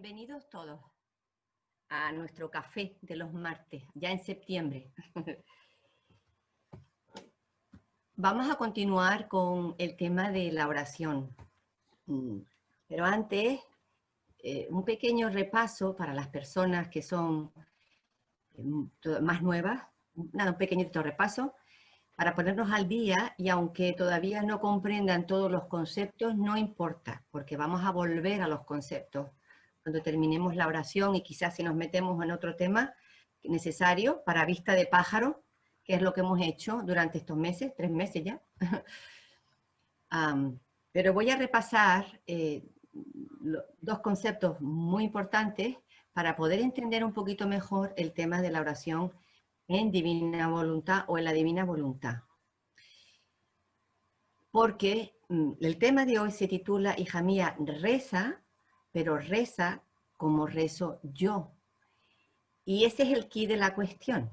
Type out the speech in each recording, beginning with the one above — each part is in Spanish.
Bienvenidos todos a nuestro café de los martes, ya en septiembre. Vamos a continuar con el tema de la oración. Pero antes, un pequeño repaso para las personas que son más nuevas, un pequeñito repaso para ponernos al día, y aunque todavía no comprendan todos los conceptos, no importa, porque vamos a volver a los conceptos cuando terminemos la oración, y quizás si nos metemos en otro tema necesario para vista de pájaro, que es lo que hemos hecho durante estos meses, 3 meses ya. Pero voy a repasar 2 conceptos muy importantes para poder entender un poquito mejor el tema de la oración en divina voluntad o en la divina voluntad. Porque el tema de hoy se titula, hija mía, reza, pero reza como rezo yo. Y ese es el quid de la cuestión.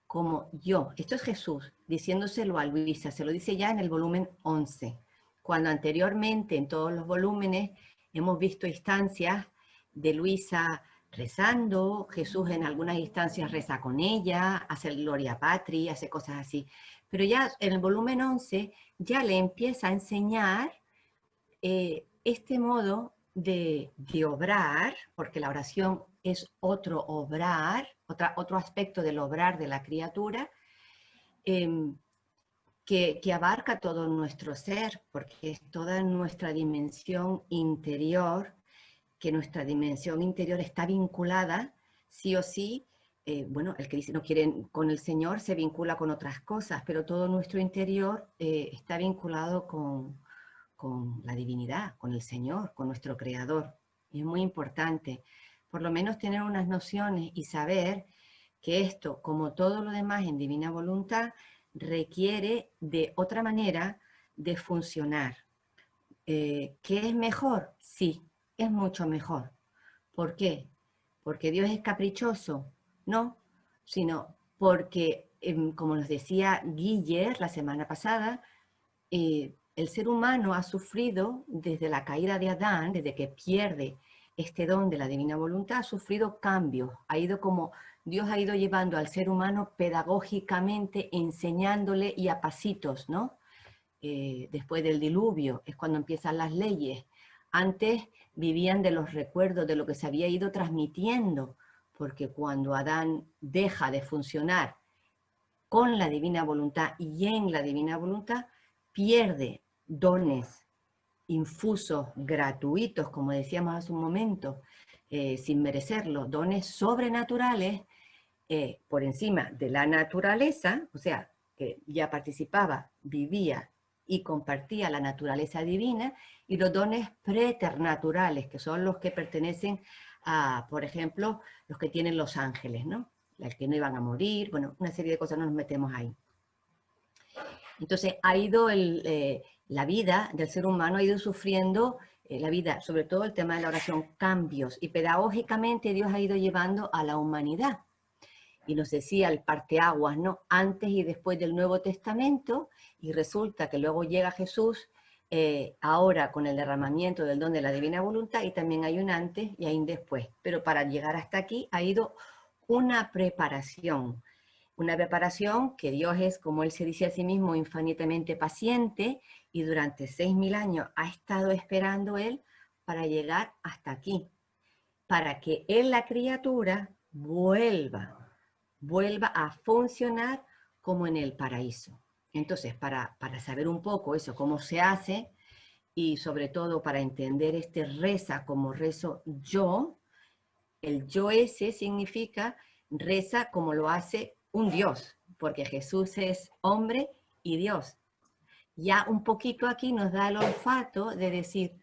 Como yo. Esto es Jesús diciéndoselo a Luisa. Se lo dice ya en el volumen 11. Cuando anteriormente en todos los volúmenes hemos visto instancias de Luisa rezando, Jesús en algunas instancias reza con ella, hace el Gloria Patri, hace cosas así. Pero ya en el volumen 11 ya le empieza a enseñar este modo de obrar, porque la oración es otro obrar, otro aspecto del obrar de la criatura, que abarca todo nuestro ser, porque es toda nuestra dimensión interior, que nuestra dimensión interior está vinculada, sí o sí, bueno, el que dice no quiere con el Señor se vincula con otras cosas, pero todo nuestro interior está vinculado con la divinidad, con el Señor, con nuestro Creador. Y es muy importante, por lo menos tener unas nociones y saber que esto, como todo lo demás en divina voluntad, requiere de otra manera de funcionar. ¿Qué es mejor? Sí, es mucho mejor. ¿Por qué? ¿Porque Dios es caprichoso? No, sino porque, como nos decía Guiller la semana pasada, el ser humano ha sufrido desde la caída de Adán, desde que pierde este don de la divina voluntad, ha sufrido cambios, Dios ha ido llevando al ser humano pedagógicamente, enseñándole y a pasitos, ¿no? Después del diluvio es cuando empiezan las leyes. Antes vivían de los recuerdos de lo que se había ido transmitiendo, porque cuando Adán deja de funcionar con la divina voluntad y en la divina voluntad, pierde dones infusos, gratuitos, como decíamos hace un momento, sin merecerlo, dones sobrenaturales por encima de la naturaleza, o sea, que ya participaba, vivía y compartía la naturaleza divina, y los dones preternaturales, que son los que pertenecen a, por ejemplo, los que tienen los ángeles, ¿no? Los que no iban a morir, bueno, una serie de cosas, no nos metemos ahí. Entonces, ha ido la vida del ser humano ha ido sufriendo, la vida, sobre todo el tema de la oración, cambios, y pedagógicamente Dios ha ido llevando a la humanidad. Y nos decía el parteaguas, ¿no? Antes y después del Nuevo Testamento, y resulta que luego llega Jesús, ahora con el derramamiento del don de la divina voluntad, y también hay un antes y hay un después. Pero para llegar hasta aquí ha ido una preparación que Dios es, como Él se dice a sí mismo, infinitamente paciente, y durante 6.000 años ha estado esperando Él para llegar hasta aquí, para que en la criatura vuelva a funcionar como en el paraíso. Entonces, para saber un poco eso, cómo se hace, y sobre todo para entender este reza como rezo yo, el yo ese significa reza como lo hace un Dios, porque Jesús es hombre y Dios. Ya un poquito aquí nos da el olfato de decir,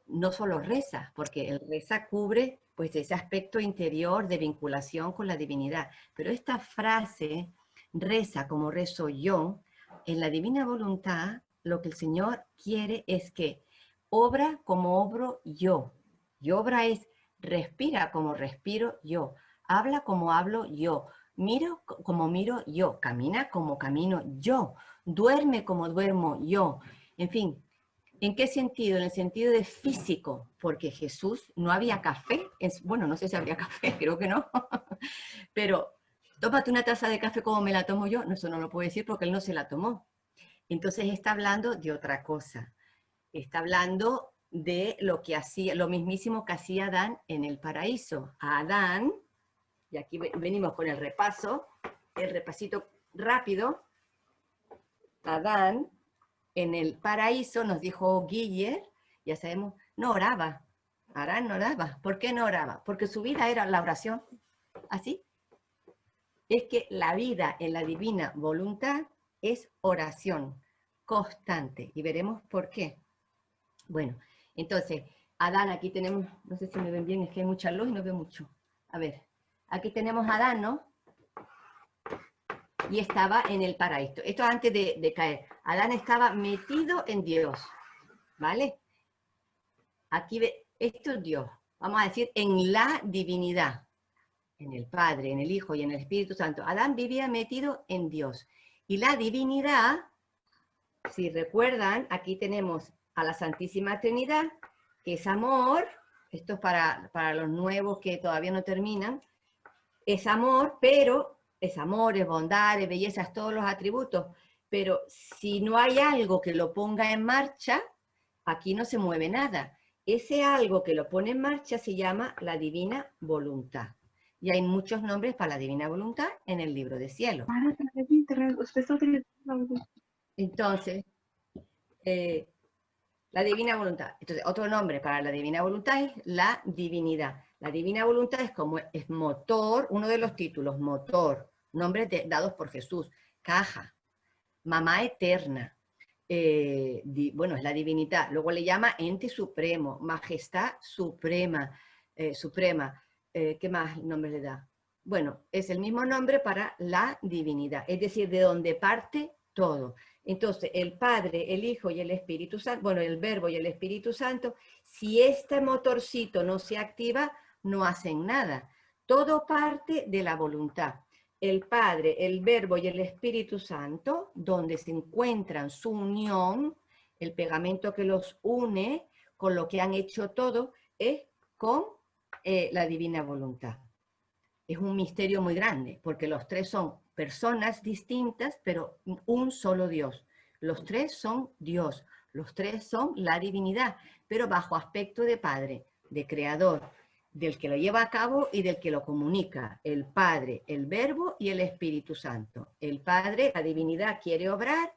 no solo reza, porque el reza cubre pues ese aspecto interior de vinculación con la divinidad, pero esta frase, reza como rezo yo, en la divina voluntad, lo que el Señor quiere es que obra como obro yo, y obra es respira como respiro yo, habla como hablo yo, miro como miro yo, camina como camino yo, duerme como duermo yo, en fin, ¿En qué sentido? En el sentido de físico, porque Jesús no había café, bueno, no sé si habría café, creo que no, pero tómate una taza de café como me la tomo yo, no, eso no lo puedo decir porque él no se la tomó. Entonces está hablando de otra cosa, está hablando de lo que hacía, lo mismísimo que hacía Adán en el paraíso. A Adán, y aquí venimos con el repaso, el repasito rápido, Adán en el paraíso, nos dijo Guille, ya sabemos, no oraba. Adán no oraba. ¿Por qué no oraba? Porque su vida era la oración. ¿Así? Es que la vida en la divina voluntad es oración constante. Y veremos por qué. Bueno, entonces, Adán, aquí tenemos, no sé si me ven bien, es que hay mucha luz y no veo mucho. A ver, aquí tenemos a Adán, ¿no? Y estaba en el paraíso. Esto antes de caer. Adán estaba metido en Dios, ¿vale? Aquí esto es Dios, vamos a decir, en la divinidad, en el Padre, en el Hijo y en el Espíritu Santo. Adán vivía metido en Dios. Y la divinidad, si recuerdan, aquí tenemos a la Santísima Trinidad, que es amor, esto es para los nuevos que todavía no terminan, es amor, pero es amor, es bondad, es belleza, es todos los atributos. Pero si no hay algo que lo ponga en marcha, aquí no se mueve nada. Ese algo que lo pone en marcha se llama la divina voluntad. Y hay muchos nombres para la divina voluntad en el libro de cielo. Entonces, la divina voluntad. Entonces, otro nombre para la divina voluntad es la divinidad. La divina voluntad es como es motor, uno de los títulos, motor, nombres dados por Jesús, caja, mamá eterna, bueno, es la divinidad. Luego le llama ente supremo, majestad suprema, suprema. ¿Qué más nombre le da? Bueno, es el mismo nombre para la divinidad, es decir, de donde parte todo. Entonces, el Padre, el Hijo y el Espíritu Santo, bueno, el Verbo y el Espíritu Santo, si este motorcito no se activa, no hacen nada. Todo parte de la voluntad. El Padre, el Verbo y el Espíritu Santo, donde se encuentran su unión, el pegamento que los une con lo que han hecho todo, es con la divina voluntad. Es un misterio muy grande, porque los tres son personas distintas, pero un solo Dios. Los tres son Dios, los tres son la divinidad, pero bajo aspecto de Padre, de Creador, del que lo lleva a cabo y del que lo comunica, el Padre, el Verbo y el Espíritu Santo. El Padre, la divinidad quiere obrar,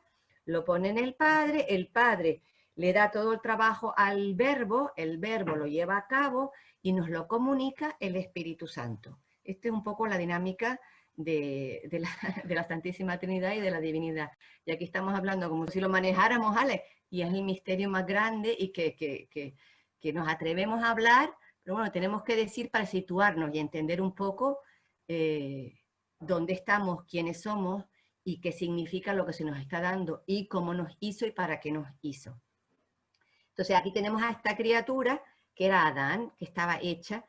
lo pone en el Padre le da todo el trabajo al Verbo, el Verbo lo lleva a cabo y nos lo comunica el Espíritu Santo. Esta es un poco la dinámica de la Santísima Trinidad y de la divinidad. Y aquí estamos hablando como si lo manejáramos, Ale, y es el misterio más grande y que nos atrevemos a hablar, pero bueno, tenemos que decir para situarnos y entender un poco dónde estamos, quiénes somos y qué significa lo que se nos está dando y cómo nos hizo y para qué nos hizo. Entonces aquí tenemos a esta criatura que era Adán, que estaba hecha,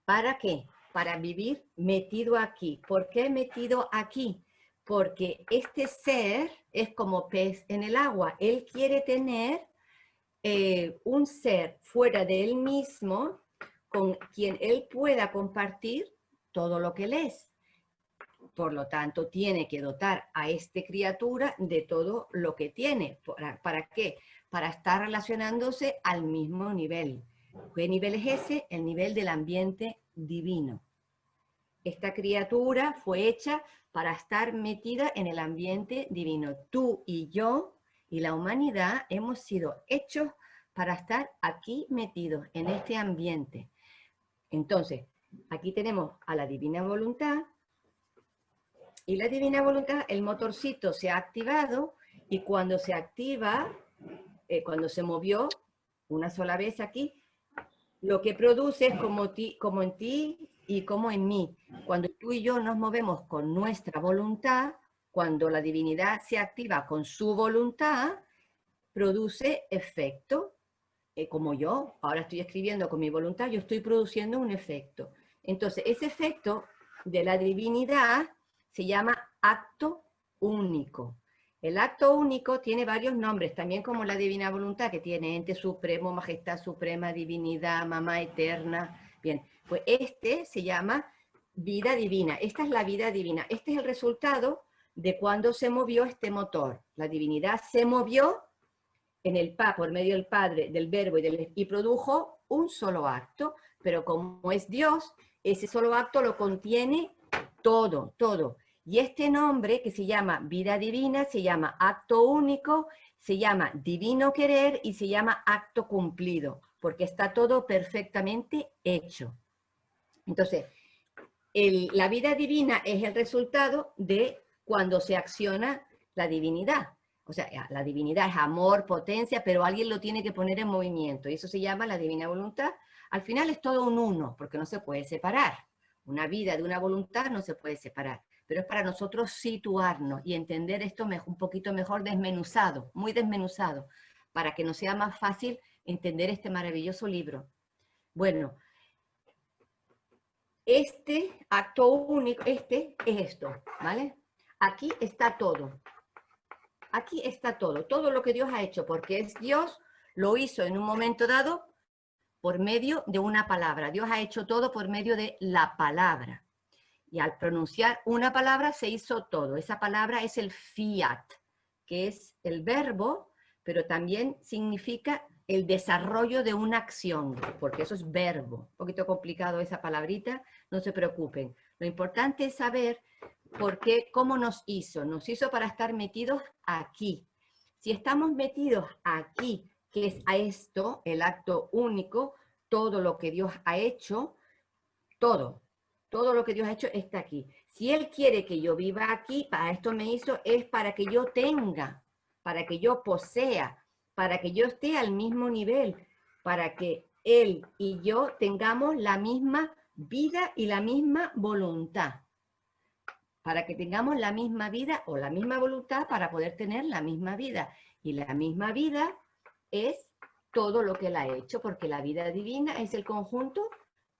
¿para qué? Para vivir metido aquí. ¿Por qué metido aquí? Porque este ser es como pez en el agua. Él quiere tener un ser fuera de él mismo con quien él pueda compartir todo lo que él es. Por lo tanto, tiene que dotar a esta criatura de todo lo que tiene. ¿Para qué? Para estar relacionándose al mismo nivel. ¿Qué nivel es ese? El nivel del ambiente divino. Esta criatura fue hecha para estar metida en el ambiente divino. Tú y yo y la humanidad hemos sido hechos para estar aquí metidos en este ambiente. Entonces, aquí tenemos a la divina voluntad, y la divina voluntad, el motorcito se ha activado y cuando se activa, cuando se movió una sola vez aquí, lo que produce es como en ti y como en mí. Cuando tú y yo nos movemos con nuestra voluntad, cuando la divinidad se activa con su voluntad, produce efecto. Como yo, ahora estoy escribiendo con mi voluntad, yo estoy produciendo un efecto. Entonces, ese efecto de la divinidad se llama acto único. El acto único tiene varios nombres, también como la divina voluntad, que tiene ente supremo, majestad suprema, divinidad, mamá eterna. Bien, pues este se llama vida divina. Esta es la vida divina. Este es el resultado de cuando se movió este motor. La divinidad se movió en el por medio del Padre, del Verbo y produjo un solo acto, pero como es Dios, ese solo acto lo contiene todo, todo. Y este nombre que se llama vida divina, se llama acto único, se llama divino querer y se llama acto cumplido, porque está todo perfectamente hecho. Entonces, la vida divina es el resultado de cuando se acciona la divinidad. O sea, la divinidad es amor, potencia, pero alguien lo tiene que poner en movimiento. Y eso se llama la divina voluntad. Al final es todo un uno, porque no se puede separar. Una vida de una voluntad no se puede separar. Pero es para nosotros situarnos y entender esto un poquito mejor desmenuzado, muy desmenuzado, para que nos sea más fácil entender este maravilloso libro. Bueno, este acto único, este es esto, ¿vale? Aquí está todo. Aquí está todo. Todo lo que Dios ha hecho, porque es Dios, lo hizo en un momento dado por medio de una palabra. Dios ha hecho todo por medio de la palabra. Y al pronunciar una palabra se hizo todo. Esa palabra es el fiat, que es el verbo, pero también significa el desarrollo de una acción, porque eso es verbo. Un poquito complicado esa palabrita, no se preocupen. Lo importante es saber por qué, cómo nos hizo. Nos hizo para estar metidos aquí. Si estamos metidos aquí, que es a esto, el acto único, todo lo que Dios ha hecho, todo lo que Dios ha hecho está aquí. Si Él quiere que yo viva aquí, para esto me hizo, es para que yo tenga, para que yo posea, para que yo esté al mismo nivel, para que Él y yo tengamos la misma vida y la misma voluntad. Para que tengamos la misma vida o la misma voluntad para poder tener la misma vida. Y la misma vida es todo lo que Él ha hecho, porque la vida divina es el conjunto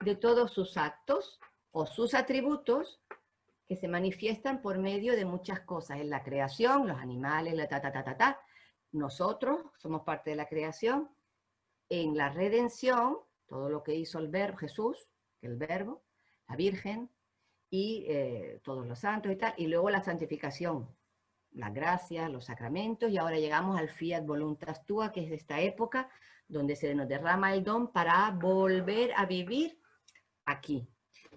de todos sus actos o sus atributos que se manifiestan por medio de muchas cosas. En la creación, los animales, la Nosotros somos parte de la creación. En la redención, todo lo que hizo el Verbo, Jesús, el Verbo, la Virgen, y todos los santos y tal, y luego la santificación, la gracia, los sacramentos, y ahora llegamos al fiat voluntas tua, que es de esta época, donde se nos derrama el don para volver a vivir aquí.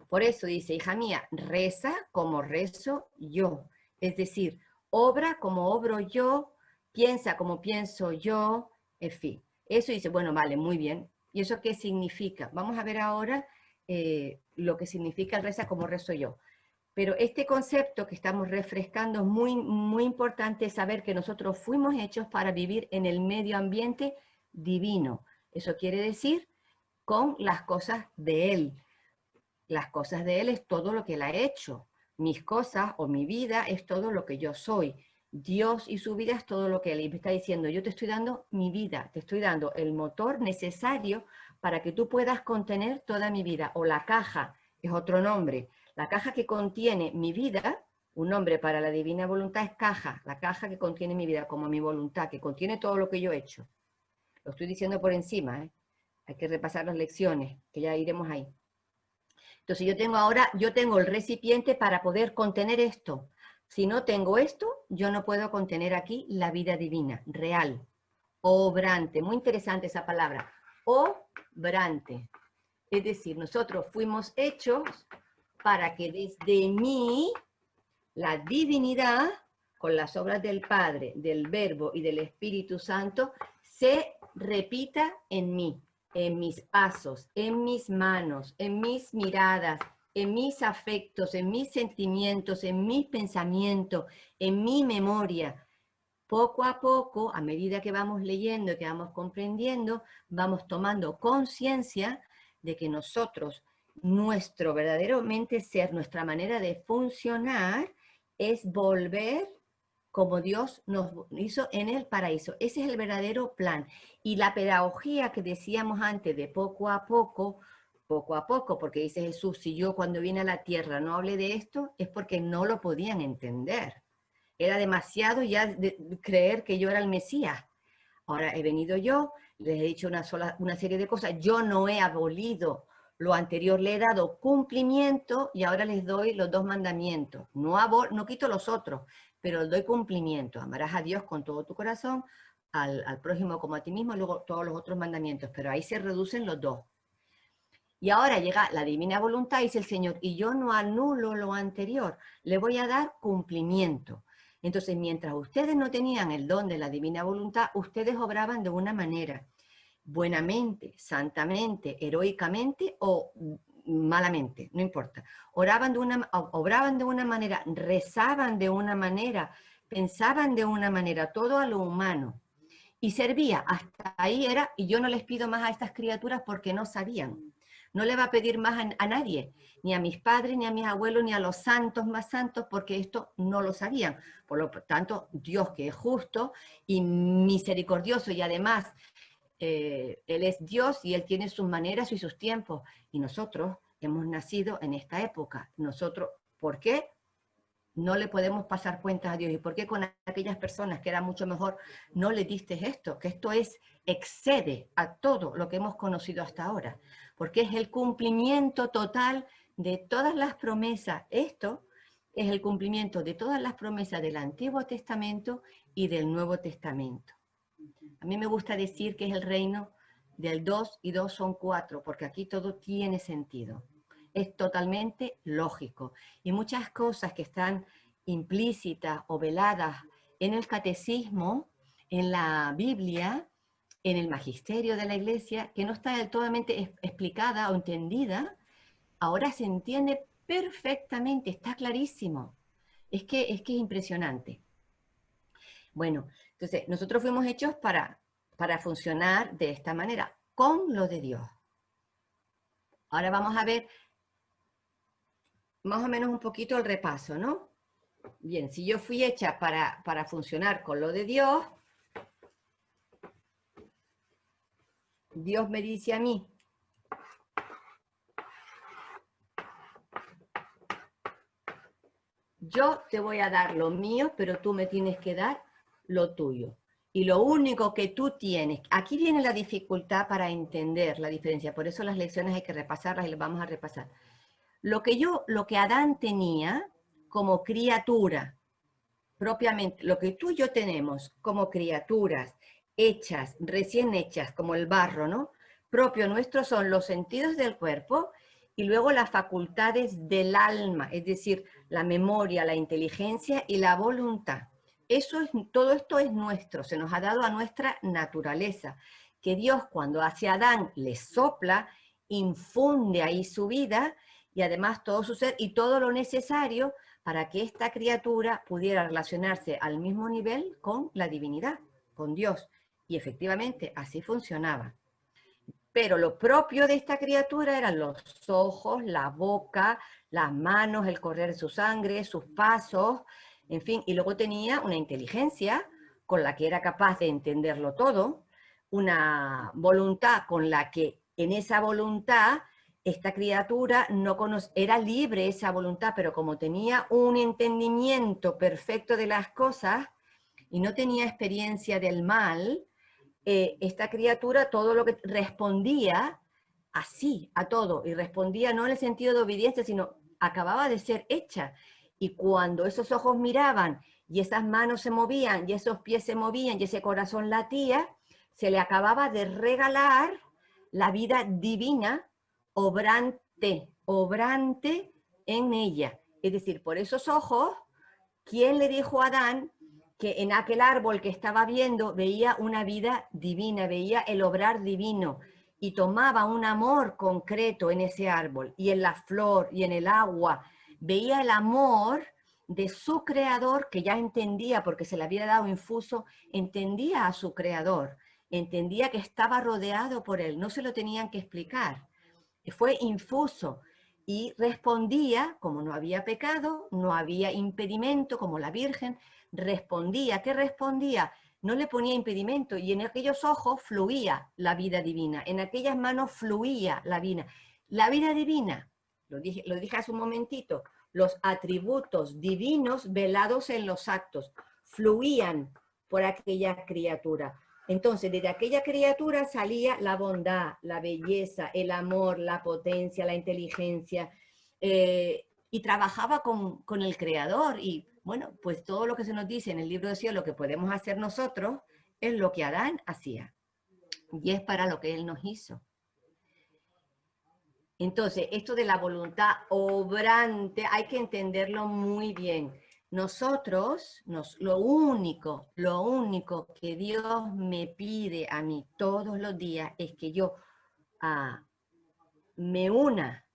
Por eso dice, hija mía, reza como rezo yo, es decir, obra como obro yo, piensa como pienso yo, en fin. Eso dice, bueno, vale, muy bien. ¿Y eso qué significa? Vamos a ver ahora lo que significa el reza como rezo yo. Pero este concepto que estamos refrescando es muy, muy importante saber que nosotros fuimos hechos para vivir en el medio ambiente divino. Eso quiere decir con las cosas de Él. Las cosas de Él es todo lo que Él ha hecho. Mis cosas o mi vida es todo lo que yo soy. Dios y su vida es todo lo que Él me está diciendo. Yo te estoy dando mi vida, te estoy dando el motor necesario para que tú puedas contener toda mi vida. O la caja, es otro nombre. La caja que contiene mi vida, un nombre para la divina voluntad es caja. La caja que contiene mi vida, como mi voluntad, que contiene todo lo que yo he hecho. Lo estoy diciendo por encima, ¿eh? Hay que repasar las lecciones, que ya iremos ahí. Entonces yo tengo el recipiente para poder contener esto. Si no tengo esto, yo no puedo contener aquí la vida divina, real, obrante. Muy interesante esa palabra, obrante. Es decir, nosotros fuimos hechos para que desde mí, la divinidad, con las obras del Padre, del Verbo y del Espíritu Santo, se repita en mí. En mis pasos, en mis manos, en mis miradas, en mis afectos, en mis sentimientos, en mis pensamientos, en mi memoria. Poco a poco, a medida que vamos leyendo y que vamos comprendiendo, vamos tomando conciencia de que nosotros, nuestro verdaderamente ser, nuestra manera de funcionar, es volver como Dios nos hizo en el paraíso. Ese es el verdadero plan. Y la pedagogía que decíamos antes de poco a poco, porque dice Jesús, si yo cuando vine a la tierra no hablé de esto, es porque no lo podían entender. era demasiado ya creer que yo era el Mesías. Ahora he venido yo, les he dicho una serie de cosas, yo no he abolido lo anterior, le he dado cumplimiento y ahora les doy los 2 mandamientos. No quito los otros, pero doy cumplimiento. Amarás a Dios con todo tu corazón, al prójimo como a ti mismo, y luego todos los otros mandamientos, pero ahí se reducen los 2. Y ahora llega la divina voluntad y dice el Señor, y yo no anulo lo anterior, le voy a dar cumplimiento. Entonces, mientras ustedes no tenían el don de la divina voluntad, ustedes obraban de una manera, buenamente, santamente, heroicamente o malamente, no importa. Obraban de una manera, rezaban de una manera, pensaban de una manera, todo a lo humano. Y servía, hasta ahí era, y yo no les pido más a estas criaturas porque no sabían. No le va a pedir más a nadie, ni a mis padres, ni a mis abuelos, ni a los santos más santos, porque esto no lo sabían. Por lo tanto, Dios, que es justo y misericordioso, y además Él es Dios y Él tiene sus maneras y sus tiempos. Y nosotros hemos nacido en esta época. Nosotros, ¿por qué? No le podemos pasar cuentas a Dios. ¿Y por qué con aquellas personas que era mucho mejor no le diste esto? Que esto excede a todo lo que hemos conocido hasta ahora. Porque es el cumplimiento total de todas las promesas. Esto es el cumplimiento de todas las promesas del Antiguo Testamento y del Nuevo Testamento. A mí me gusta decir que es el reino del 2 y 2 son 4, porque aquí todo tiene sentido. Es totalmente lógico. Y muchas cosas que están implícitas o veladas en el catecismo, en la Biblia, en el magisterio de la Iglesia, que no está del todo explicada o entendida, ahora se entiende perfectamente, está clarísimo. Es que es impresionante. Bueno, entonces nosotros fuimos hechos para funcionar de esta manera, con lo de Dios. Ahora vamos a ver más o menos un poquito el repaso, ¿no? Bien, si yo fui hecha para funcionar con lo de Dios, Dios me dice a mí, yo te voy a dar lo mío, pero tú me tienes que dar lo tuyo. Y lo único que tú tienes, aquí viene la dificultad para entender la diferencia, por eso las lecciones hay que repasarlas y las vamos a repasar. Lo que Adán tenía como criatura, propiamente, lo que tú y yo tenemos como criaturas hechas, recién hechas, como el barro, ¿no? Propio nuestro son los sentidos del cuerpo y luego las facultades del alma, es decir, la memoria, la inteligencia y la voluntad. Todo esto es nuestro, se nos ha dado a nuestra naturaleza, que Dios cuando hace a Adán le sopla, infunde ahí su vida y además todo su ser y todo lo necesario para que esta criatura pudiera relacionarse al mismo nivel con la divinidad, con Dios. Y efectivamente así funcionaba. Pero lo propio de esta criatura eran los ojos, la boca, las manos, el correr de su sangre, sus pasos, en fin, y luego tenía una inteligencia con la que era capaz de entenderlo todo, una voluntad con la que en esa voluntad esta criatura era libre esa voluntad, pero como tenía un entendimiento perfecto de las cosas y no tenía experiencia del mal, esta criatura todo lo que respondía así a todo, y respondía no en el sentido de obediencia, sino acababa de ser hecha. Y cuando esos ojos miraban, y esas manos se movían, y esos pies se movían, y ese corazón latía, se le acababa de regalar la vida divina, obrante en ella. Es decir, por esos ojos, ¿quién le dijo a Adán que en aquel árbol que estaba viendo veía una vida divina, veía el obrar divino y tomaba un amor concreto en ese árbol y en la flor y en el agua? Veía el amor de su creador, que ya entendía, porque se le había dado infuso, entendía a su creador, entendía que estaba rodeado por él, no se lo tenían que explicar. Fue infuso y respondía, como no había pecado, no había impedimento, como la Virgen, respondía. ¿Qué respondía? No le ponía impedimento, y en aquellos ojos fluía la vida divina, en aquellas manos fluía la vida divina. lo dije hace un momentito, los atributos divinos velados en los actos, fluían por aquella criatura. Entonces, desde aquella criatura salía la bondad, la belleza, el amor, la potencia, la inteligencia, y trabajaba con el Creador. Y bueno, pues todo lo que se nos dice en el libro de cielo que podemos hacer nosotros es lo que Adán hacía. Y es para lo que él nos hizo. Entonces, esto de la voluntad obrante hay que entenderlo muy bien. Nosotros, lo único que Dios me pide a mí todos los días es que yo me una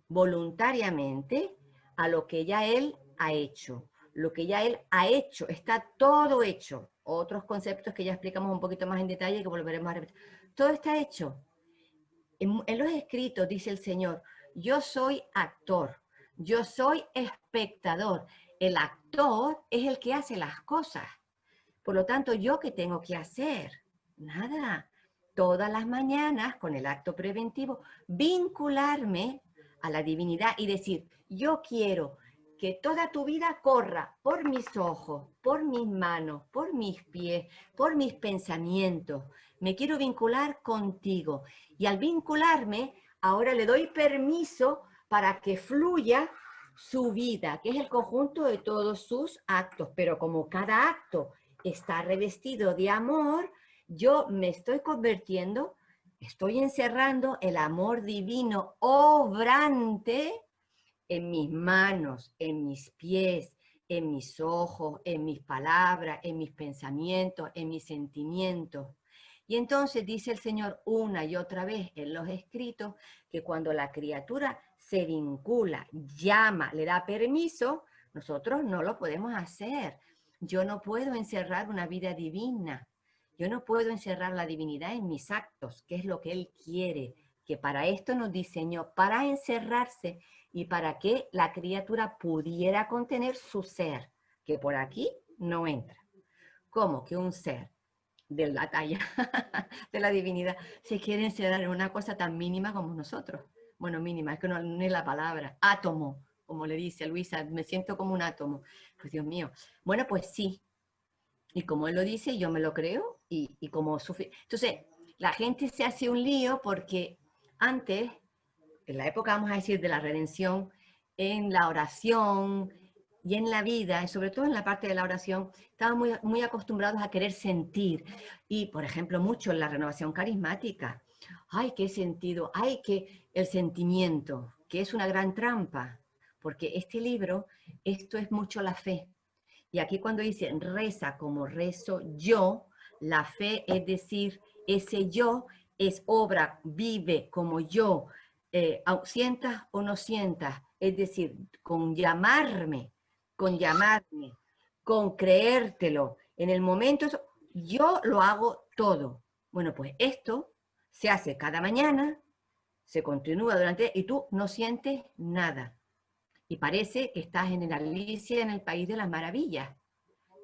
voluntariamente a lo que ya Él ha hecho. Lo que ya Él ha hecho, está todo hecho. Otros conceptos que ya explicamos un poquito más en detalle que volveremos a repetir. Todo está hecho. En los escritos dice el Señor, yo soy actor, yo soy espectador. El actor es el que hace las cosas. Por lo tanto, ¿yo qué tengo que hacer? Nada. Todas las mañanas, con el acto preventivo, vincularme a la divinidad y decir, yo quiero que toda tu vida corra por mis ojos, por mis manos, por mis pies, por mis pensamientos. Me quiero vincular contigo. Y al vincularme, ahora le doy permiso para que fluya su vida, que es el conjunto de todos sus actos. Pero como cada acto está revestido de amor, yo me estoy convirtiendo, estoy encerrando el amor divino obrante en mis manos, en mis pies, en mis ojos, en mis palabras, en mis pensamientos, en mis sentimientos. Y entonces dice el Señor una y otra vez en los escritos que cuando la criatura se vincula, llama, le da permiso, nosotros no lo podemos hacer. Yo no puedo encerrar una vida divina. Yo no puedo encerrar la divinidad en mis actos, que es lo que Él quiere, que para esto nos diseñó, para encerrarse y para que la criatura pudiera contener su ser, que por aquí no entra. ¿Cómo que un ser de la talla de la divinidad se quiere encerrar en una cosa tan mínima como nosotros? Bueno, mínima, es que no es la palabra, átomo, como le dice a Luisa, me siento como un átomo. Pues Dios mío. Bueno, pues sí. Y como él lo dice, yo me lo creo y como entonces, la gente se hace un lío porque antes, en la época, vamos a decir, de la redención, en la oración y en la vida, y sobre todo en la parte de la oración, estaban muy acostumbrados a querer sentir. Y, por ejemplo, mucho en la renovación carismática. ¡Ay, qué sentido! ¡Ay, qué el sentimiento! Que es una gran trampa, porque este libro, esto es mucho la fe. Y aquí cuando dice reza como rezo yo, la fe es decir, ese yo es obra, vive como yo, sientas o no sientas, es decir, con llamarme, con creértelo. En el momento, yo lo hago todo. Bueno, pues esto se hace cada mañana, se continúa durante, y tú no sientes nada. Y parece que estás en el Alicia, en el País de las Maravillas.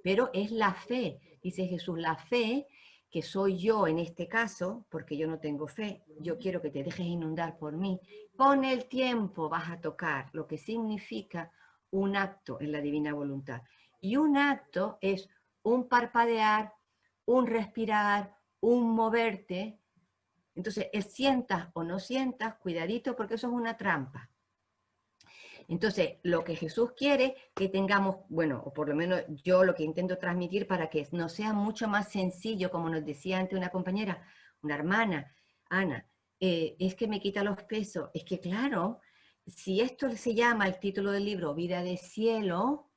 Pero es la fe, dice Jesús, la fe que soy yo en este caso, porque yo no tengo fe, yo quiero que te dejes inundar por mí. Con el tiempo vas a tocar lo que significa un acto en la divina voluntad. Y un acto es un parpadear, un respirar, un moverte. Entonces, sientas o no sientas, cuidadito, porque eso es una trampa. Entonces, lo que Jesús quiere que tengamos, bueno, o por lo menos yo lo que intento transmitir para que nos sea mucho más sencillo, como nos decía antes una compañera, una hermana, Ana, es que me quita los pesos. Es que claro, si esto se llama el título del libro, Vida de Cielo,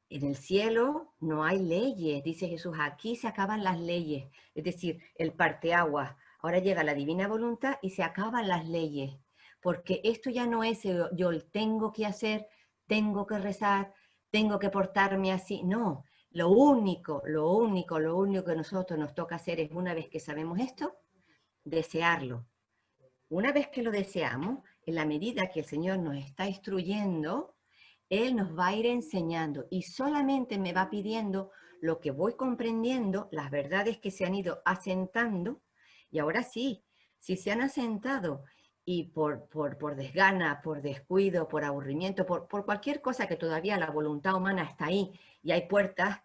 en el cielo no hay leyes, dice Jesús, aquí se acaban las leyes, es decir, el parteaguas. Ahora llega la divina voluntad y se acaban las leyes, porque esto ya no es yo tengo que hacer, tengo que rezar, tengo que portarme así, no. Lo único que a nosotros nos toca hacer es, una vez que sabemos esto, desearlo. Una vez que lo deseamos, en la medida que el Señor nos está instruyendo, Él nos va a ir enseñando y solamente me va pidiendo lo que voy comprendiendo, las verdades que se han ido asentando. Y ahora sí, si se han asentado y por desgana, por descuido, por aburrimiento, por cualquier cosa que todavía la voluntad humana está ahí y hay puertas,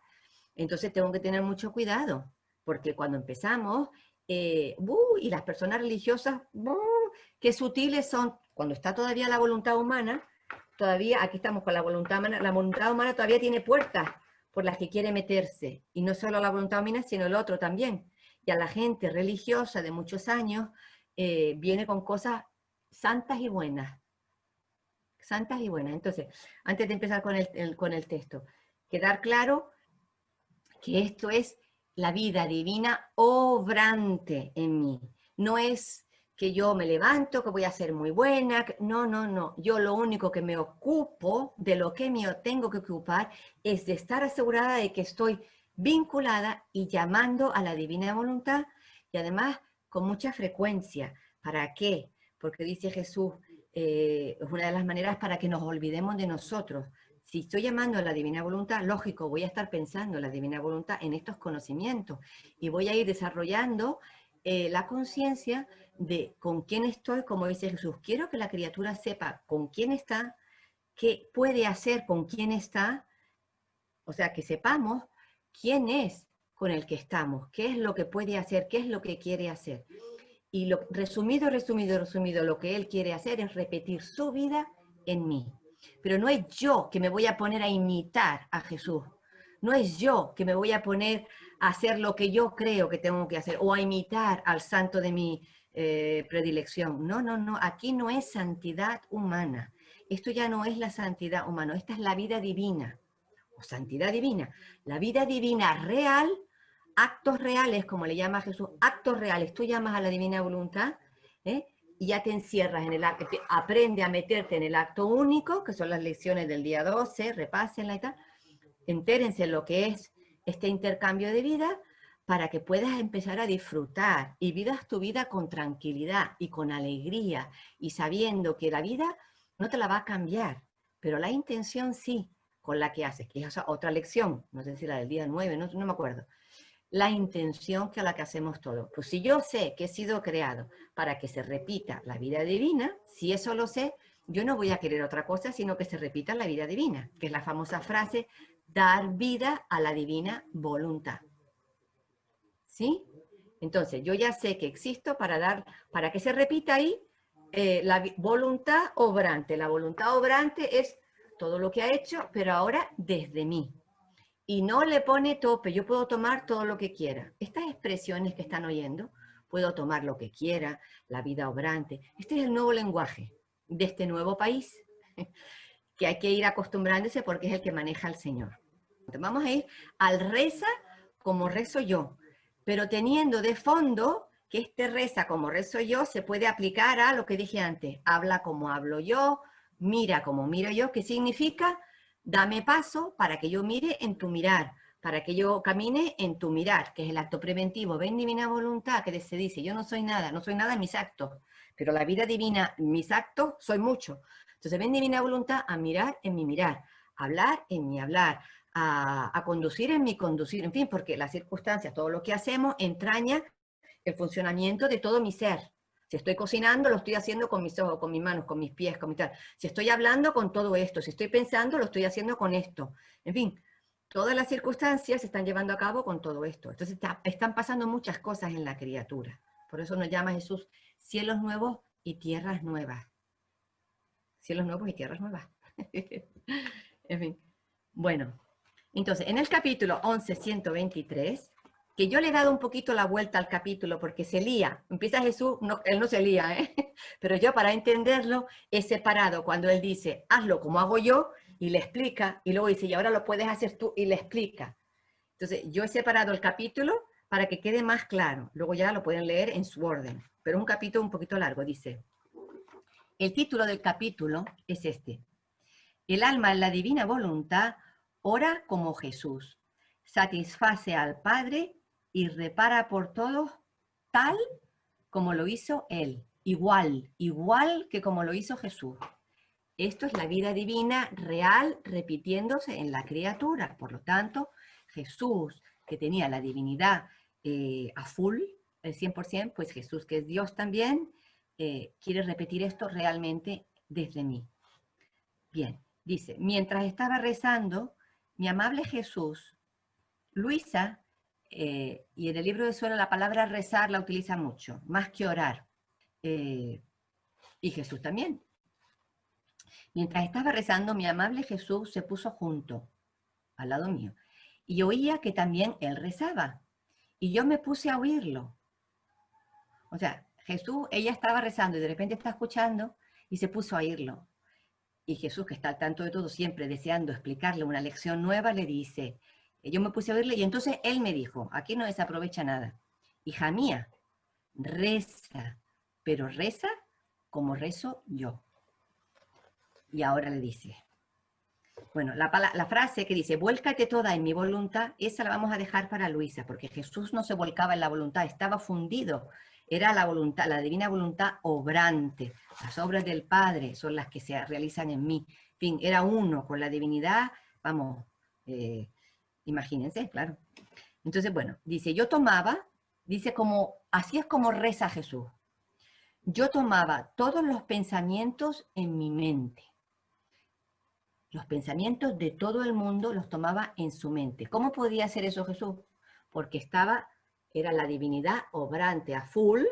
entonces tengo que tener mucho cuidado, porque cuando empezamos, y las personas religiosas, qué sutiles son, cuando está todavía la voluntad humana, todavía, aquí estamos con la voluntad humana todavía tiene puertas por las que quiere meterse, y no solo la voluntad humana, sino el otro también. Y a la gente religiosa de muchos años viene con cosas santas y buenas. Santas y buenas. Entonces, antes de empezar con el texto, quedar claro que esto es la vida divina obrante en mí. No es que yo me levanto, que voy a ser muy buena. No, no, no. Yo lo único que me ocupo, de lo que me tengo que ocupar, es de estar asegurada de que estoy vinculada y llamando a la divina voluntad, y además con mucha frecuencia. ¿Para qué? Porque dice Jesús, es una de las maneras para que nos olvidemos de nosotros. Si estoy llamando a la divina voluntad, lógico, voy a estar pensando en la divina voluntad en estos conocimientos y voy a ir desarrollando la conciencia de con quién estoy, como dice Jesús. Quiero que la criatura sepa con quién está, qué puede hacer con quién está, o sea, que sepamos quién es con el que estamos, qué es lo que puede hacer, qué es lo que quiere hacer. Y resumido, lo que él quiere hacer es repetir su vida en mí. Pero no es yo que me voy a poner a imitar a Jesús. No es yo que me voy a poner a hacer lo que yo creo que tengo que hacer o a imitar al santo de mi predilección. No, no, no. Aquí no es santidad humana. Esto ya no es la santidad humana. Esta es la vida divina o santidad divina. La vida divina real, actos reales, como le llama Jesús, actos reales. Tú llamas a la divina voluntad, ¿eh? Y ya te encierras en el acto, aprende a meterte en el acto único, que son las lecciones del día 12, repásenla y tal, entérense lo que es este intercambio de vida para que puedas empezar a disfrutar y vivas tu vida con tranquilidad y con alegría y sabiendo que la vida no te la va a cambiar, pero la intención sí, con la que haces, que es otra lección, no sé si la del día 9, no me acuerdo, la intención que a la que hacemos todo. Pues si yo sé que he sido creado para que se repita la vida divina, si eso lo sé, yo no voy a querer otra cosa, sino que se repita la vida divina, que es la famosa frase, dar vida a la divina voluntad. ¿Sí? Entonces, yo ya sé que existo para que se repita ahí la voluntad obrante. La voluntad obrante es todo lo que ha hecho, pero ahora desde mí. Y no le pone tope, yo puedo tomar todo lo que quiera. Estas expresiones que están oyendo, puedo tomar lo que quiera, la vida obrante. Este es el nuevo lenguaje de este nuevo país, que hay que ir acostumbrándose porque es el que maneja el Señor. Entonces vamos a ir al reza como rezo yo, pero teniendo de fondo que este reza como rezo yo se puede aplicar a lo que dije antes, habla como hablo yo, mira como miro yo, que significa dame paso para que yo mire en tu mirar, para que yo camine en tu mirar, que es el acto preventivo. Ven divina voluntad, que se dice, yo no soy nada en mis actos, pero la vida divina, mis actos, soy mucho. Entonces ven divina voluntad a mirar en mi mirar, a hablar en mi hablar, a conducir en mi conducir, en fin, porque las circunstancias, todo lo que hacemos entraña el funcionamiento de todo mi ser. Si estoy cocinando, lo estoy haciendo con mis ojos, con mis manos, con mis pies, con mi tal. Si estoy hablando, con todo esto. Si estoy pensando, lo estoy haciendo con esto. En fin, todas las circunstancias se están llevando a cabo con todo esto. Entonces están pasando muchas cosas en la criatura. Por eso nos llama Jesús cielos nuevos y tierras nuevas. Cielos nuevos y tierras nuevas. En fin. Bueno, entonces, en el capítulo 11.123, que yo le he dado un poquito la vuelta al capítulo porque se lía, empieza Jesús, no, él no se lía, ¿eh? Pero yo para entenderlo he separado cuando él dice, hazlo como hago yo, y le explica, y luego dice, y ahora lo puedes hacer tú, y le explica. Entonces, yo he separado el capítulo para que quede más claro, luego ya lo pueden leer en su orden, pero un capítulo un poquito largo, dice, el título del capítulo es este, el alma en la divina voluntad ora como Jesús, satisface al Padre y repara por todos tal como lo hizo Él, igual que como lo hizo Jesús. Esto es la vida divina real repitiéndose en la criatura. Por lo tanto, Jesús, que tenía la divinidad a full, el 100%, pues Jesús, que es Dios también, quiere repetir esto realmente desde mí. Bien, dice, mientras estaba rezando, mi amable Jesús, Luisa, y en el libro de Suelo la palabra rezar la utiliza mucho, más que orar. Y Jesús también. Mientras estaba rezando, mi amable Jesús se puso junto, al lado mío, y oía que también él rezaba. Y yo me puse a oírlo. O sea, Jesús, ella estaba rezando y de repente está escuchando y se puso a oírlo. Y Jesús, que está al tanto de todo, siempre deseando explicarle una lección nueva, le dice, yo me puse a oírle y entonces él me dijo, aquí no desaprovecha nada. Hija mía, reza, pero reza como rezo yo. Y ahora le dice, bueno, la frase que dice, vuélcate toda en mi voluntad, esa la vamos a dejar para Luisa, porque Jesús no se volcaba en la voluntad, estaba fundido. Era la voluntad, la divina voluntad obrante. Las obras del Padre son las que se realizan en mí. En fin, era uno con la divinidad, vamos, imagínense, claro. Entonces, bueno, dice, yo tomaba, dice como, así es como reza Jesús. Yo tomaba todos los pensamientos en mi mente. Los pensamientos de todo el mundo los tomaba en su mente. ¿Cómo podía hacer eso Jesús? Porque era la divinidad obrante a full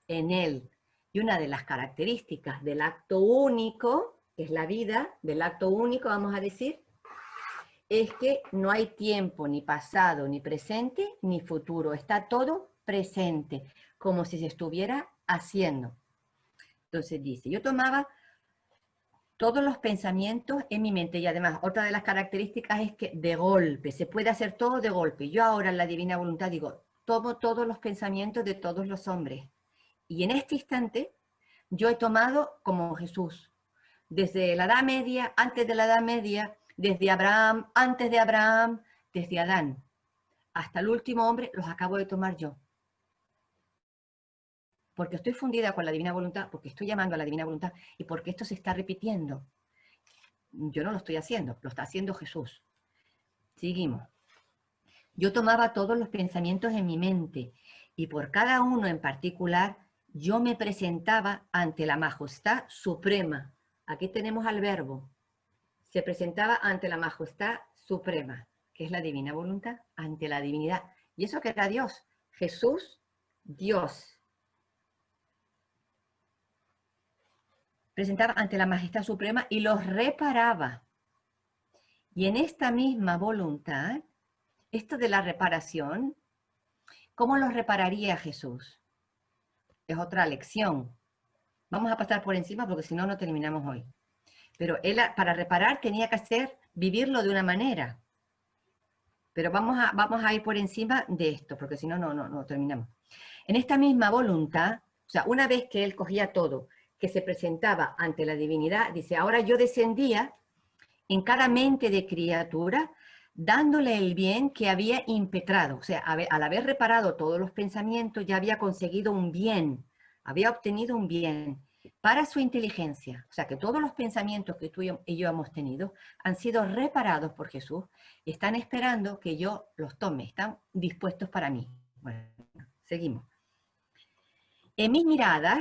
en él. Y una de las características del acto único, que es la vida, del acto único, vamos a decir, es que no hay tiempo, ni pasado, ni presente, ni futuro. Está todo presente, como si se estuviera haciendo. Entonces dice, yo tomaba todos los pensamientos en mi mente y además otra de las características es que de golpe, se puede hacer todo de golpe. Yo ahora en la divina voluntad digo, tomo todos los pensamientos de todos los hombres y en este instante yo he tomado como Jesús, desde la Edad Media, antes de la Edad Media, desde Abraham, antes de Abraham, desde Adán, hasta el último hombre, los acabo de tomar yo. Porque estoy fundida con la divina voluntad, porque estoy llamando a la divina voluntad y porque esto se está repitiendo. Yo no lo estoy haciendo, lo está haciendo Jesús. Seguimos. Yo tomaba todos los pensamientos en mi mente y por cada uno en particular yo me presentaba ante la majestad suprema. Aquí tenemos al verbo. Se presentaba ante la majestad suprema, que es la divina voluntad, ante la divinidad. ¿Y eso que era Dios? Jesús, Dios. Presentaba ante la majestad suprema y los reparaba. Y en esta misma voluntad, esto de la reparación, ¿cómo los repararía Jesús? Es otra lección. Vamos a pasar por encima porque si no, no terminamos hoy. Pero él para reparar tenía que vivirlo de una manera. Pero vamos a ir por encima de esto, porque si no, no terminamos. En esta misma voluntad, o sea, una vez que él cogía todo, que se presentaba ante la divinidad, dice, ahora yo descendía en cada mente de criatura, dándole el bien que había impetrado. O sea, al haber reparado todos los pensamientos, ya había conseguido un bien, había obtenido un bien para su inteligencia. O sea, que todos los pensamientos que tú y yo hemos tenido han sido reparados por Jesús y están esperando que yo los tome, están dispuestos para mí. Bueno, seguimos. En mis miradas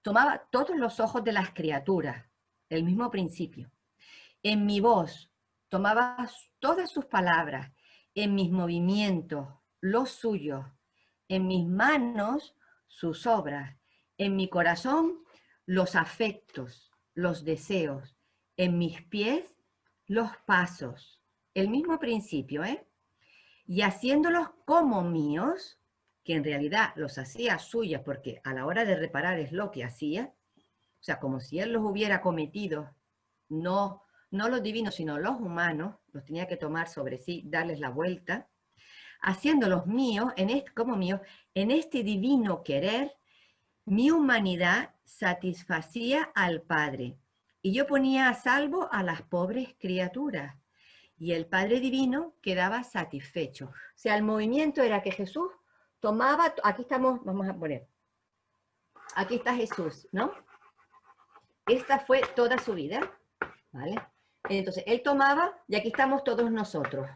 tomaba todos los ojos de las criaturas, el mismo principio. En mi voz tomaba todas sus palabras, en mis movimientos los suyos, en mis manos sus obras, en mi corazón los afectos, los deseos, en mis pies los pasos. El mismo principio, ¿eh? Y haciéndolos como míos, que en realidad los hacía suyas porque a la hora de reparar es lo que hacía, o sea, como si él los hubiera cometido, no los divinos, sino los humanos, los tenía que tomar sobre sí, darles la vuelta, haciéndolos míos, como míos, en este divino querer, mi humanidad satisfacía al Padre, y yo ponía a salvo a las pobres criaturas, y el Padre Divino quedaba satisfecho. O sea, el movimiento era que Jesús tomaba, aquí estamos, vamos a poner, aquí está Jesús, ¿no? Esta fue toda su vida, ¿vale? Entonces, él tomaba, y aquí estamos todos nosotros.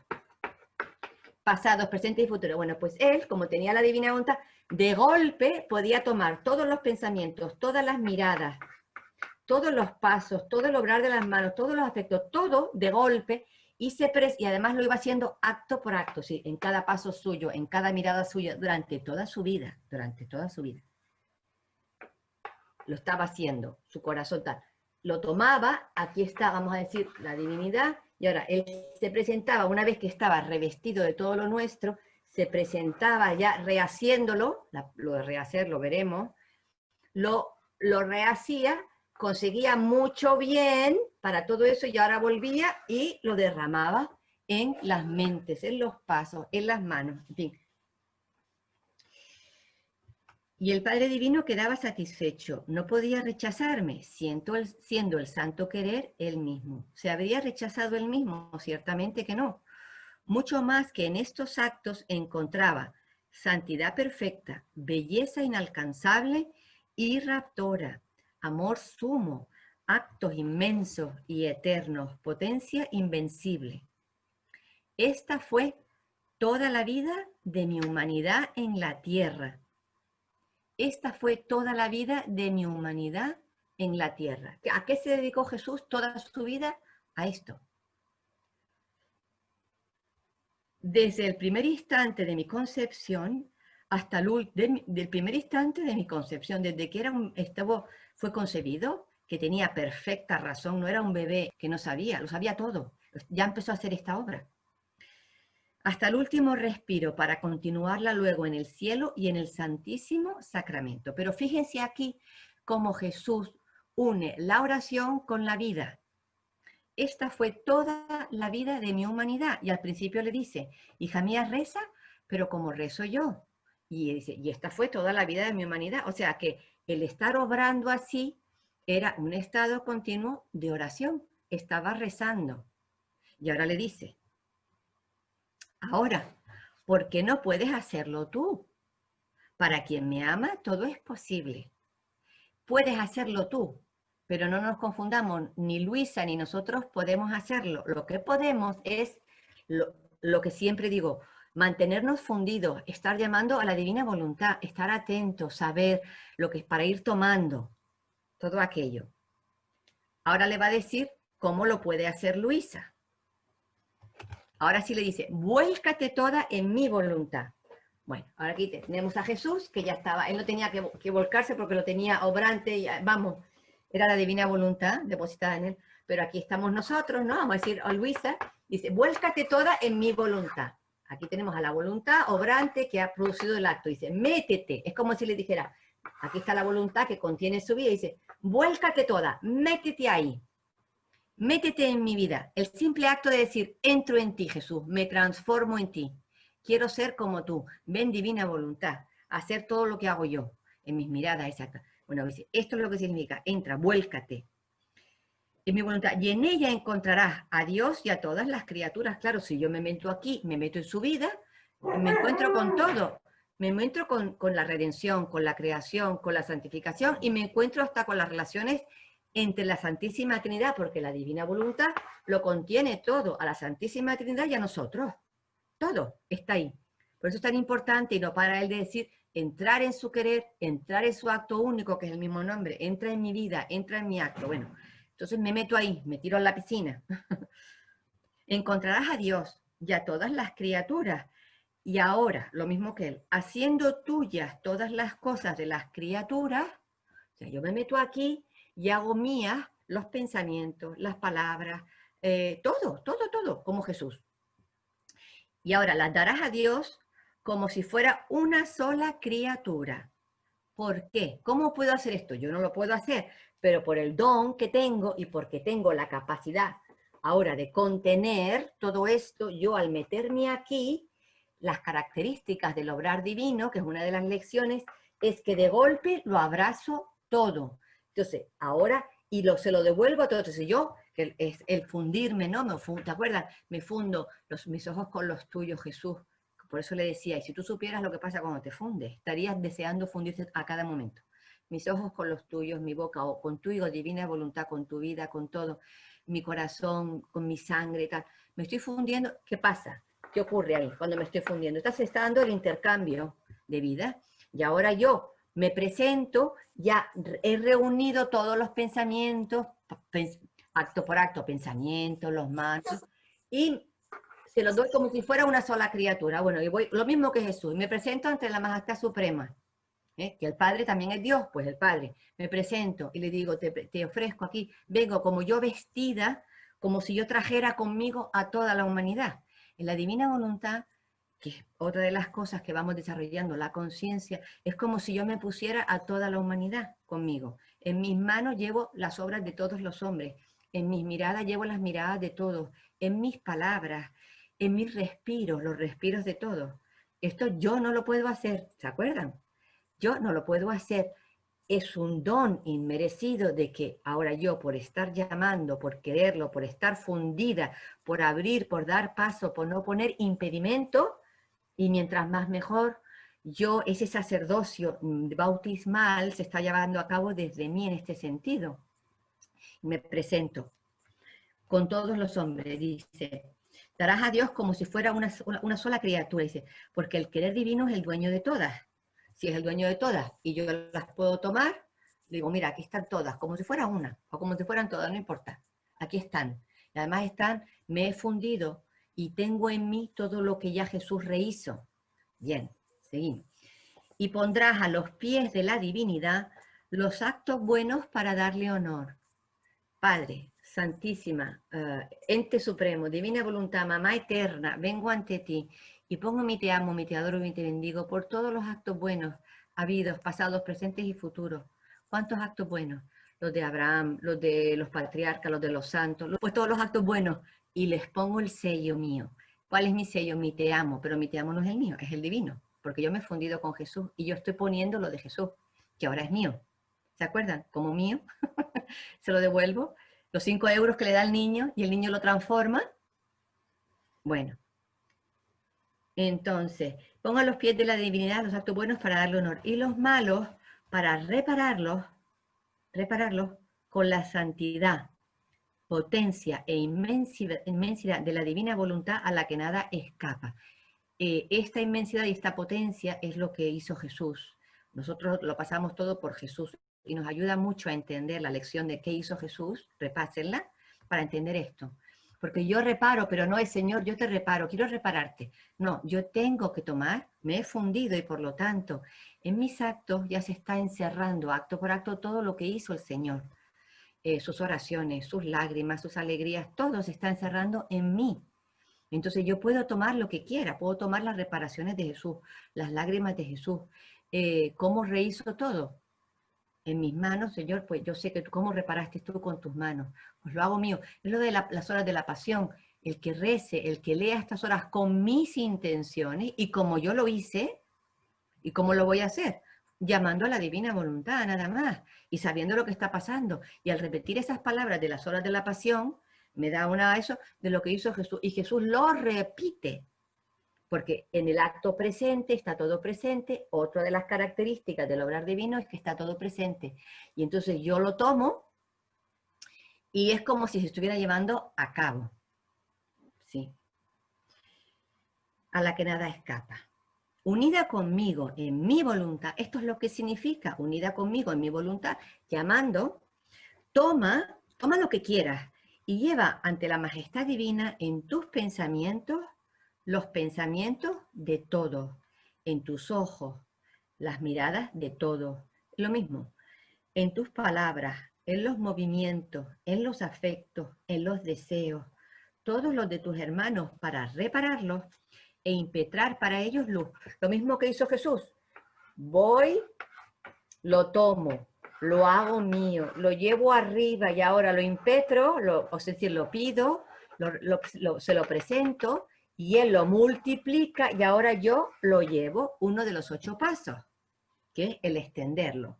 pasados, presentes y futuros. Bueno, pues él, como tenía la divina voluntad, de golpe podía tomar todos los pensamientos, todas las miradas, todos los pasos, todo el obrar de las manos, todos los aspectos, todo de golpe, y además lo iba haciendo acto por acto, ¿sí? En cada paso suyo, en cada mirada suya, durante toda su vida, lo estaba haciendo, su corazón tal. Lo tomaba, aquí está, vamos a decir, la divinidad, y ahora él se presentaba, una vez que estaba revestido de todo lo nuestro, se presentaba ya rehaciéndolo, lo de rehacer lo veremos, lo rehacía, conseguía mucho bien para todo eso y ahora volvía y lo derramaba en las mentes, en los pasos, en las manos, en fin. Y el Padre Divino quedaba satisfecho, no podía rechazarme, siendo el santo querer él mismo. ¿Se habría rechazado él mismo? Ciertamente que no. Mucho más que en estos actos encontraba santidad perfecta, belleza inalcanzable y raptora, amor sumo, actos inmensos y eternos, potencia invencible. Esta fue toda la vida de mi humanidad en la tierra. Esta fue toda la vida de mi humanidad en la tierra. ¿A qué se dedicó Jesús toda su vida? A esto. Desde el primer instante de mi concepción hasta del primer instante de mi concepción, desde que fue concebido, que tenía perfecta razón, no era un bebé que no sabía, lo sabía todo, ya empezó a hacer esta obra. Hasta el último respiro para continuarla luego en el cielo y en el Santísimo Sacramento. Pero fíjense aquí cómo Jesús une la oración con la vida. Esta fue toda la vida de mi humanidad. Y al principio le dice, hija mía, reza, pero como rezo yo. Y dice, y esta fue toda la vida de mi humanidad. O sea que el estar obrando así era un estado continuo de oración. Estaba rezando. Y ahora le dice, ahora, ¿por qué no puedes hacerlo tú? Para quien me ama, todo es posible. Puedes hacerlo tú, pero no nos confundamos, ni Luisa ni nosotros podemos hacerlo. Lo que podemos es lo que siempre digo, mantenernos fundidos, estar llamando a la divina voluntad, estar atentos, saber lo que es para ir tomando todo aquello. Ahora le va a decir cómo lo puede hacer Luisa. Ahora sí le dice, vuélcate toda en mi voluntad. Bueno, ahora aquí tenemos a Jesús, que ya estaba, él no tenía que volcarse porque lo tenía obrante, y, vamos, era la divina voluntad depositada en él, pero aquí estamos nosotros, ¿no? Vamos a decir a Luisa, dice, vuélcate toda en mi voluntad. Aquí tenemos a la voluntad obrante que ha producido el acto, dice, métete, es como si le dijera, aquí está la voluntad que contiene su vida, dice, vuélcate toda, métete ahí. Métete en mi vida. El simple acto de decir, entro en ti, Jesús, me transformo en ti. Quiero ser como tú. Ven divina voluntad, hacer todo lo que hago yo, en mis miradas exactas. Bueno, dice, esto es lo que significa, entra, vuélcate en mi voluntad. Y en ella encontrarás a Dios y a todas las criaturas. Claro, si yo me meto aquí, me meto en su vida, me encuentro con todo. Me encuentro con la redención, con la creación, con la santificación, y me encuentro hasta con las relaciones entre la Santísima Trinidad, porque la divina voluntad lo contiene todo, a la Santísima Trinidad y a nosotros. Todo está ahí. Por eso es tan importante, y no para él de decir, entrar en su querer, entrar en su acto único, que es el mismo nombre, entra en mi vida, entra en mi acto. Bueno, entonces me meto ahí, me tiro a la piscina. Encontrarás a Dios y a todas las criaturas. Y ahora, lo mismo que él, haciendo tuyas todas las cosas de las criaturas, o sea, yo me meto aquí y hago mías los pensamientos, las palabras, todo, como Jesús. Y ahora las darás a Dios como si fuera una sola criatura. ¿Por qué? ¿Cómo puedo hacer esto? Yo no lo puedo hacer, pero por el don que tengo y porque tengo la capacidad ahora de contener todo esto, yo al meterme aquí, las características del obrar divino, que es una de las lecciones, es que de golpe lo abrazo todo. Entonces, ahora, se lo devuelvo a todo. Entonces yo, que es el fundirme, ¿no? ¿Te acuerdas? Me fundo mis ojos con los tuyos, Jesús. Por eso le decía, y si tú supieras lo que pasa cuando te fundes, estarías deseando fundirte a cada momento. Mis ojos con los tuyos, mi boca, o con tu divina voluntad, con tu vida, con todo, mi corazón, con mi sangre, tal. Me estoy fundiendo, ¿qué pasa? ¿Qué ocurre ahí cuando me estoy fundiendo? Se está dando el intercambio de vida y ahora yo me presento, ya he reunido todos los pensamientos, acto por acto, pensamientos, los manos, y se los doy como si fuera una sola criatura. Bueno, y voy, lo mismo que Jesús, me presento ante la Majestad Suprema, que el Padre también es Dios, pues el Padre. Me presento y le digo, te ofrezco aquí, vengo como yo vestida, como si yo trajera conmigo a toda la humanidad. En la divina voluntad, que es otra de las cosas que vamos desarrollando, la conciencia, es como si yo me pusiera a toda la humanidad conmigo. En mis manos llevo las obras de todos los hombres, en mis miradas llevo las miradas de todos, en mis palabras, en mis respiros, los respiros de todos. Esto yo no lo puedo hacer, ¿se acuerdan? Yo no lo puedo hacer. Es un don inmerecido de que ahora yo, por estar llamando, por quererlo, por estar fundida, por abrir, por dar paso, por no poner impedimento, y mientras más mejor, yo, ese sacerdocio bautismal se está llevando a cabo desde mí en este sentido. Me presento con todos los hombres, dice, darás a Dios como si fuera una sola criatura, dice, porque el querer divino es el dueño de todas. Si es el dueño de todas y yo las puedo tomar, digo, mira, aquí están todas, como si fuera una, o como si fueran todas, no importa, aquí están. Y además están, me he fundido y tengo en mí todo lo que ya Jesús rehizo. Bien, seguimos. Y pondrás a los pies de la divinidad los actos buenos para darle honor. Padre, Santísima, Ente Supremo, Divina Voluntad, Mamá Eterna, vengo ante ti y pongo mi te amo, mi te adoro y te bendigo por todos los actos buenos, habidos, pasados, presentes y futuros. ¿Cuántos actos buenos? Los de Abraham, los de los patriarcas, los de los santos, pues todos los actos buenos. Y les pongo el sello mío. ¿Cuál es mi sello? Mi te amo, pero mi te amo no es el mío, es el divino, porque yo me he fundido con Jesús y yo estoy poniendo lo de Jesús, que ahora es mío. ¿Se acuerdan? Como mío, se lo devuelvo. Los 5 euros que le da el niño y el niño lo transforma. Bueno, entonces, pongo a los pies de la divinidad los actos buenos para darle honor y los malos para repararlos con la santidad, potencia e inmensidad de la divina voluntad a la que nada escapa. Esta inmensidad y esta potencia es lo que hizo Jesús. Nosotros lo pasamos todo por Jesús y nos ayuda mucho a entender la lección de qué hizo Jesús, repásenla, para entender esto. Porque yo reparo, pero no es Señor, yo te reparo, quiero repararte. No, yo tengo que tomar, me he fundido y por lo tanto en mis actos ya se está encerrando acto por acto todo lo que hizo el Señor. Sus oraciones, sus lágrimas, sus alegrías, todo se está encerrando en mí. Entonces yo puedo tomar lo que quiera, puedo tomar las reparaciones de Jesús, las lágrimas de Jesús, cómo rehizo todo. En mis manos, Señor, pues yo sé que cómo reparaste tú con tus manos, pues lo hago mío. Es lo de las horas de la pasión, el que rece, el que lea estas horas con mis intenciones y como yo lo hice, y cómo lo voy a hacer, llamando a la divina voluntad nada más, y sabiendo lo que está pasando. Y al repetir esas palabras de las horas de la pasión, me da una eso de lo que hizo Jesús, y Jesús lo repite, porque en el acto presente está todo presente. Otra de las características del obrar divino es que está todo presente. Y entonces yo lo tomo y es como si se estuviera llevando a cabo. ¿Sí? A la que nada escapa. Unida conmigo en mi voluntad, esto es lo que significa, unida conmigo en mi voluntad, llamando, toma lo que quieras y lleva ante la majestad divina en tus pensamientos los pensamientos de todos, en tus ojos, las miradas de todos. Lo mismo, en tus palabras, en los movimientos, en los afectos, en los deseos, todos los de tus hermanos para repararlos e impetrar para ellos luz. Lo mismo que hizo Jesús. Voy, lo tomo, lo hago mío, lo llevo arriba y ahora lo impetro, es decir, lo pido, se lo presento y él lo multiplica y ahora yo lo llevo, uno de los 8 pasos, que es el extenderlo.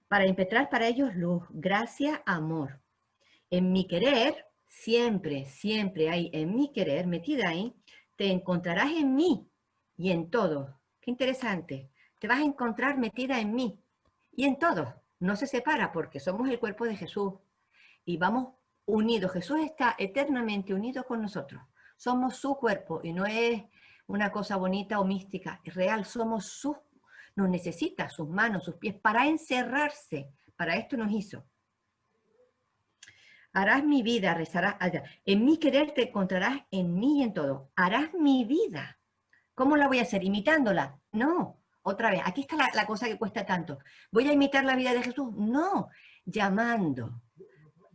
Para impetrar para ellos luz, gracia, amor. En mi querer, siempre, siempre hay en mi querer, metida ahí, te encontrarás en mí y en todo. Qué interesante. Te vas a encontrar metida en mí y en todo. No se separa porque somos el cuerpo de Jesús y vamos unidos. Jesús está eternamente unido con nosotros. Somos su cuerpo y no es una cosa bonita o mística. Es real, somos su. Nos necesita sus manos, sus pies para encerrarse. Para esto nos hizo. Harás mi vida, rezarás. En mi querer te encontrarás en mí y en todo. Harás mi vida. ¿Cómo la voy a hacer? ¿Imitándola? No. Otra vez, aquí está la cosa que cuesta tanto. ¿Voy a imitar la vida de Jesús? No. Llamando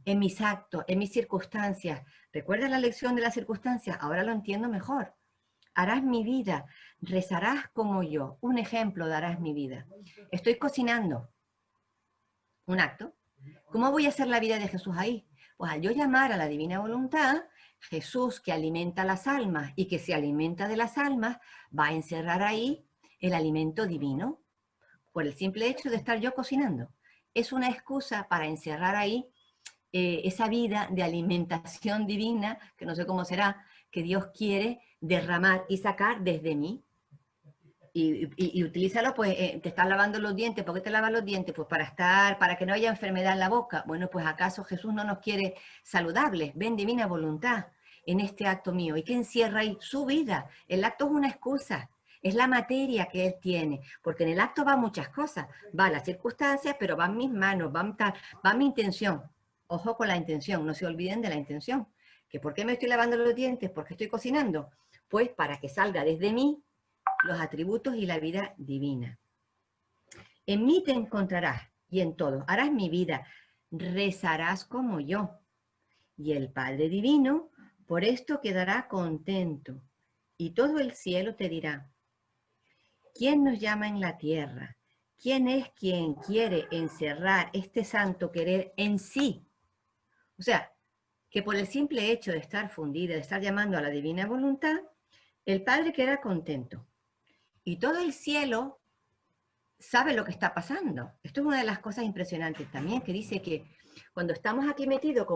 en mis actos, en mis circunstancias. ¿Recuerdas la lección de las circunstancias? Ahora lo entiendo mejor. Harás mi vida, rezarás como yo. Un ejemplo de harás mi vida. Estoy cocinando. Un acto. ¿Cómo voy a hacer la vida de Jesús ahí? Pues al yo llamar a la divina voluntad, Jesús que alimenta las almas y que se alimenta de las almas, va a encerrar ahí el alimento divino por el simple hecho de estar yo cocinando. Es una excusa para encerrar ahí esa vida de alimentación divina, que no sé cómo será, que Dios quiere derramar y sacar desde mí. Y utilízalo, pues, te estás lavando los dientes. ¿Por qué te lavas los dientes? Pues para que no haya enfermedad en la boca. Bueno, pues ¿acaso Jesús no nos quiere saludables? Ven, divina voluntad, en este acto mío. ¿Y qué encierra ahí? Su vida. El acto es una excusa. Es la materia que Él tiene. Porque en el acto van muchas cosas. Va las circunstancias, pero van mis manos, va mi intención. Ojo con la intención, no se olviden de la intención. ¿Que por qué me estoy lavando los dientes? ¿Porque estoy cocinando? Pues para que salga desde mí los atributos y la vida divina. En mí te encontrarás y en todo. Harás mi vida. Rezarás como yo. Y el Padre Divino por esto quedará contento. Y todo el cielo te dirá, ¿quién nos llama en la tierra? ¿Quién es quien quiere encerrar este santo querer en sí? O sea, que por el simple hecho de estar fundida, de estar llamando a la divina voluntad, el Padre queda contento. Y todo el cielo sabe lo que está pasando. Esto es una de las cosas impresionantes también, que dice que cuando estamos aquí metidos,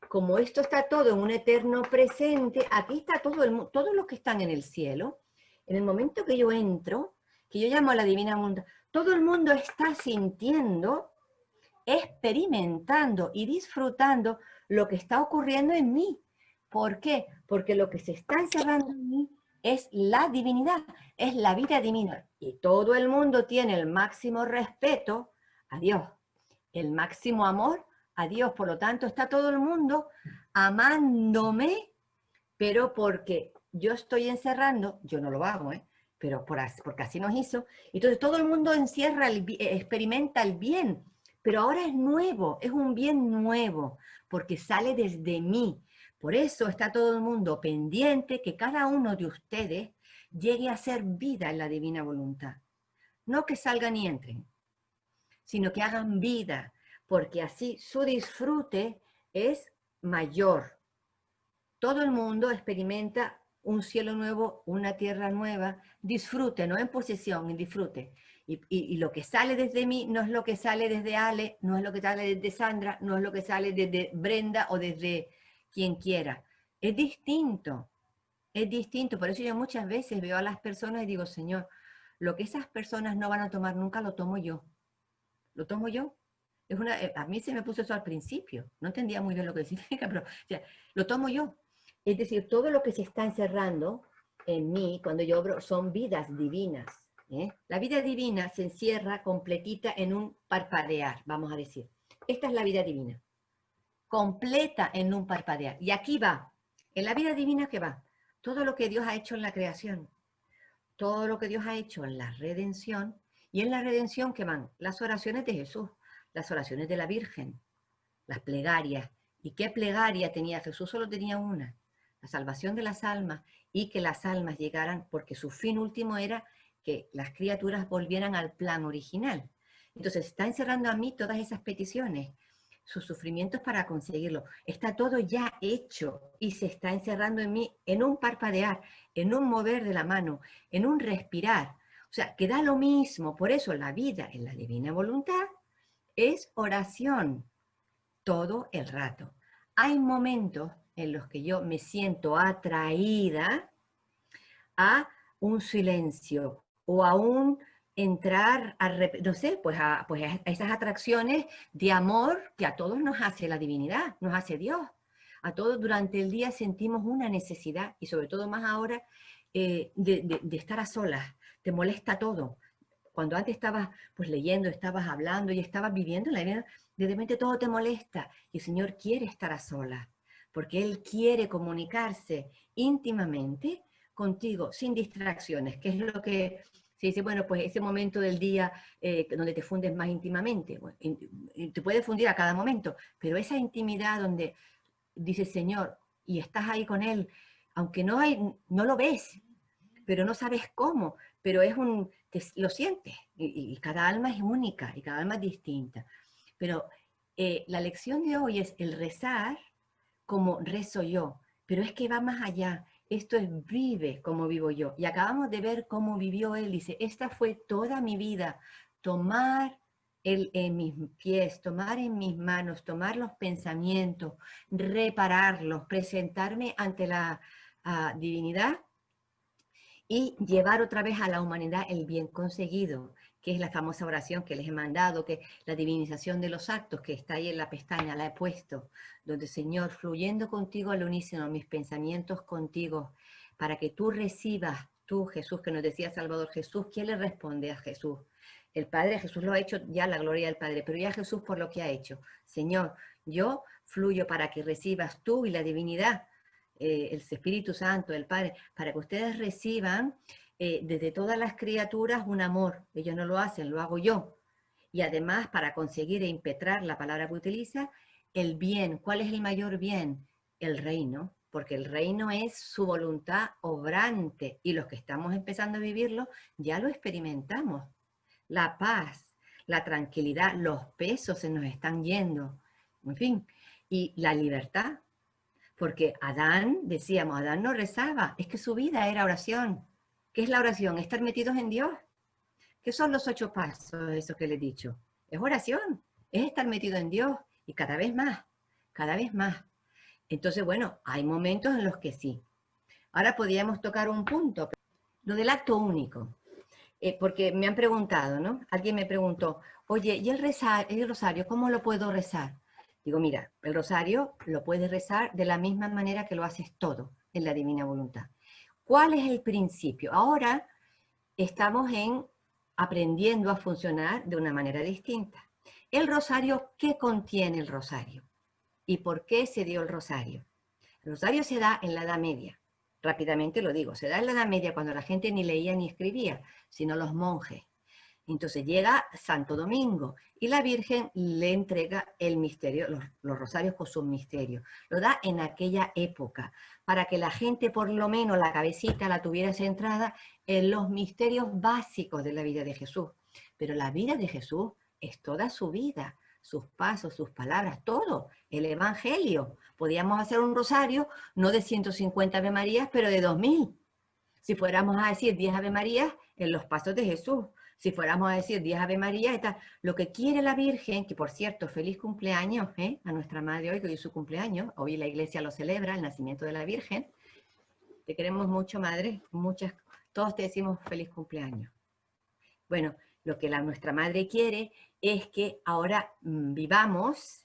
como esto está todo en un eterno presente, aquí está todos los que están en el cielo. En el momento que yo entro, que yo llamo a la divina voluntad, todo el mundo está sintiendo, experimentando y disfrutando lo que está ocurriendo en mí. ¿Por qué? Porque lo que se está encerrando en mí es la divinidad, es la vida divina. Y todo el mundo tiene el máximo respeto a Dios, el máximo amor a Dios. Por lo tanto, está todo el mundo amándome, pero porque yo estoy encerrando, yo no lo hago, pero porque así nos hizo. Entonces todo el mundo experimenta el bien, pero ahora es nuevo, es un bien nuevo, porque sale desde mí. Por eso está todo el mundo pendiente que cada uno de ustedes llegue a hacer vida en la divina voluntad. No que salgan y entren, sino que hagan vida, porque así su disfrute es mayor. Todo el mundo experimenta un cielo nuevo, una tierra nueva, disfrute, no en posesión, en disfrute. Y lo que sale desde mí no es lo que sale desde Ale, no es lo que sale desde Sandra, no es lo que sale desde Brenda o desde quien quiera. Es distinto, es distinto. Por eso yo muchas veces veo a las personas y digo, Señor, lo que esas personas no van a tomar nunca lo tomo yo. Lo tomo yo. A mí se me puso eso al principio, no entendía muy bien lo que significa, pero o sea, lo tomo yo. Es decir, todo lo que se está encerrando en mí, cuando yo obro, son vidas divinas. La vida divina se encierra completita en un parpadear, vamos a decir. Esta es la vida divina, completa en un parpadear. Y aquí va, en la vida divina que va, todo lo que Dios ha hecho en la creación, todo lo que Dios ha hecho en la redención, y en la redención que van las oraciones de Jesús, las oraciones de la Virgen, las plegarias. ¿Y qué plegaria tenía Jesús? Solo tenía una, la salvación de las almas, y que las almas llegaran, porque su fin último era que las criaturas volvieran al plan original. Entonces está encerrando a mí todas esas peticiones, sus sufrimientos para conseguirlo. Está todo ya hecho y se está encerrando en mí en un parpadear, en un mover de la mano, en un respirar. O sea, que da lo mismo. Por eso la vida en la divina voluntad es oración todo el rato. Hay momentos en los que yo me siento atraída a un silencio o a un entrar a, no sé, pues a esas atracciones de amor que a todos nos hace la divinidad, nos hace Dios. A todos durante el día sentimos una necesidad, y sobre todo más ahora, de estar a solas. Te molesta todo. Cuando antes estabas pues leyendo, estabas hablando y estabas viviendo la vida, de repente todo te molesta. Y el Señor quiere estar a solas, porque Él quiere comunicarse íntimamente contigo, sin distracciones, que es lo que se dice, bueno, pues ese momento del día donde te fundes más íntimamente. Bueno, te puede fundir a cada momento, pero esa intimidad donde dice Señor, y estás ahí con Él, aunque no lo ves, pero no sabes cómo, pero lo sientes, y cada alma es única, y cada alma es distinta. Pero la lección de hoy es el rezar como rezo yo, pero es que va más allá. Esto es vive como vivo yo. Y acabamos de ver cómo vivió él. Dice, esta fue toda mi vida, tomar en mis pies, tomar en mis manos, tomar los pensamientos, repararlos, presentarme ante la divinidad y llevar otra vez a la humanidad el bien conseguido, que es la famosa oración que les he mandado, que la divinización de los actos, que está ahí en la pestaña, la he puesto, donde Señor, fluyendo contigo al unísono, mis pensamientos contigo, para que tú recibas, tú Jesús, que nos decía Salvador Jesús, ¿quién le responde a Jesús? El Padre, Jesús lo ha hecho ya, la gloria del Padre, pero ya Jesús por lo que ha hecho. Señor, yo fluyo para que recibas tú y la divinidad, el Espíritu Santo, el Padre, para que ustedes reciban desde todas las criaturas un amor. Ellos no lo hacen, lo hago yo. Y además, para conseguir e impetrar la palabra que utiliza, el bien. ¿Cuál es el mayor bien? El reino, porque el reino es su voluntad obrante y los que estamos empezando a vivirlo ya lo experimentamos. La paz, la tranquilidad, los pesos se nos están yendo, en fin, y la libertad. Porque Adán, decíamos, Adán no rezaba, es que su vida era oración. ¿Qué es la oración? Estar metidos en Dios. ¿Qué son los 8 pasos, esos que le he dicho? Es oración, es estar metido en Dios y cada vez más, cada vez más. Entonces, bueno, hay momentos en los que sí. Ahora podríamos tocar un punto, lo del acto único, porque me han preguntado, ¿no? Alguien me preguntó, oye, ¿y el rosario, cómo lo puedo rezar? Digo, mira, el rosario lo puedes rezar de la misma manera que lo haces todo en la divina voluntad. ¿Cuál es el principio? Ahora estamos aprendiendo a funcionar de una manera distinta. El rosario, ¿qué contiene el rosario? ¿Y por qué se dio el rosario? El rosario se da en la Edad Media. Rápidamente lo digo, se da en la Edad Media cuando la gente ni leía ni escribía, sino los monjes. Entonces llega Santo Domingo y la Virgen le entrega el misterio, los rosarios con sus misterios. Lo da en aquella época, para que la gente por lo menos la cabecita la tuviera centrada en los misterios básicos de la vida de Jesús. Pero la vida de Jesús es toda su vida, sus pasos, sus palabras, todo, el Evangelio. Podíamos hacer un rosario, no de 150 Ave Marías, pero de 2000. Si fuéramos a decir 10 Ave Marías en los pasos de Jesús, si fuéramos a decir 10 Ave Marías, lo que quiere la Virgen, que por cierto, feliz cumpleaños a nuestra madre hoy, que hoy es su cumpleaños, hoy la iglesia lo celebra, el nacimiento de la Virgen. Te queremos mucho, madre, todos te decimos feliz cumpleaños. Bueno, lo que nuestra madre quiere es que ahora vivamos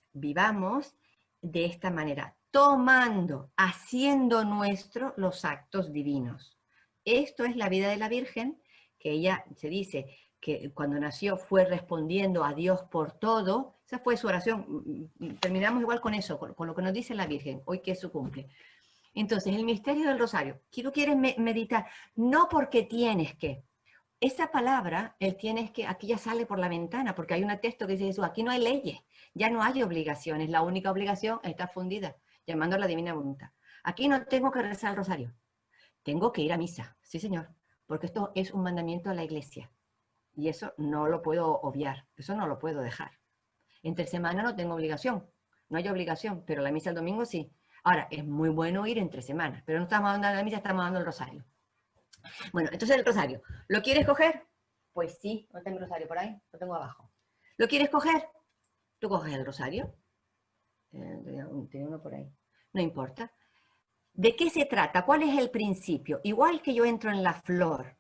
de esta manera, tomando, haciendo nuestro los actos divinos. Esto es la vida de la Virgen, que ella se dice que cuando nació fue respondiendo a Dios por todo. Esa fue su oración. Terminamos igual con eso, con lo que nos dice la Virgen, hoy que es su cumple. Entonces, el misterio del rosario. Si tú quieres meditar, no porque tienes que. Esa palabra, el tienes que, aquí ya sale por la ventana, porque hay un texto que dice eso, aquí no hay leyes, ya no hay obligaciones, la única obligación está fundida, llamando a la divina voluntad. Aquí no tengo que rezar el rosario, tengo que ir a misa, sí señor, porque esto es un mandamiento de la iglesia, y eso no lo puedo obviar, eso no lo puedo dejar. Entre semana no tengo obligación, no hay obligación, pero la misa el domingo sí. Ahora, es muy bueno ir entre semanas, pero no estamos dando la misa, estamos dando el rosario. Bueno, entonces el rosario, ¿lo quieres coger? Pues sí, no tengo el rosario por ahí, lo tengo abajo. ¿Lo quieres coger? Tú coges el rosario. Tenía uno por ahí. No importa. ¿De qué se trata? ¿Cuál es el principio? Igual que yo entro en la flor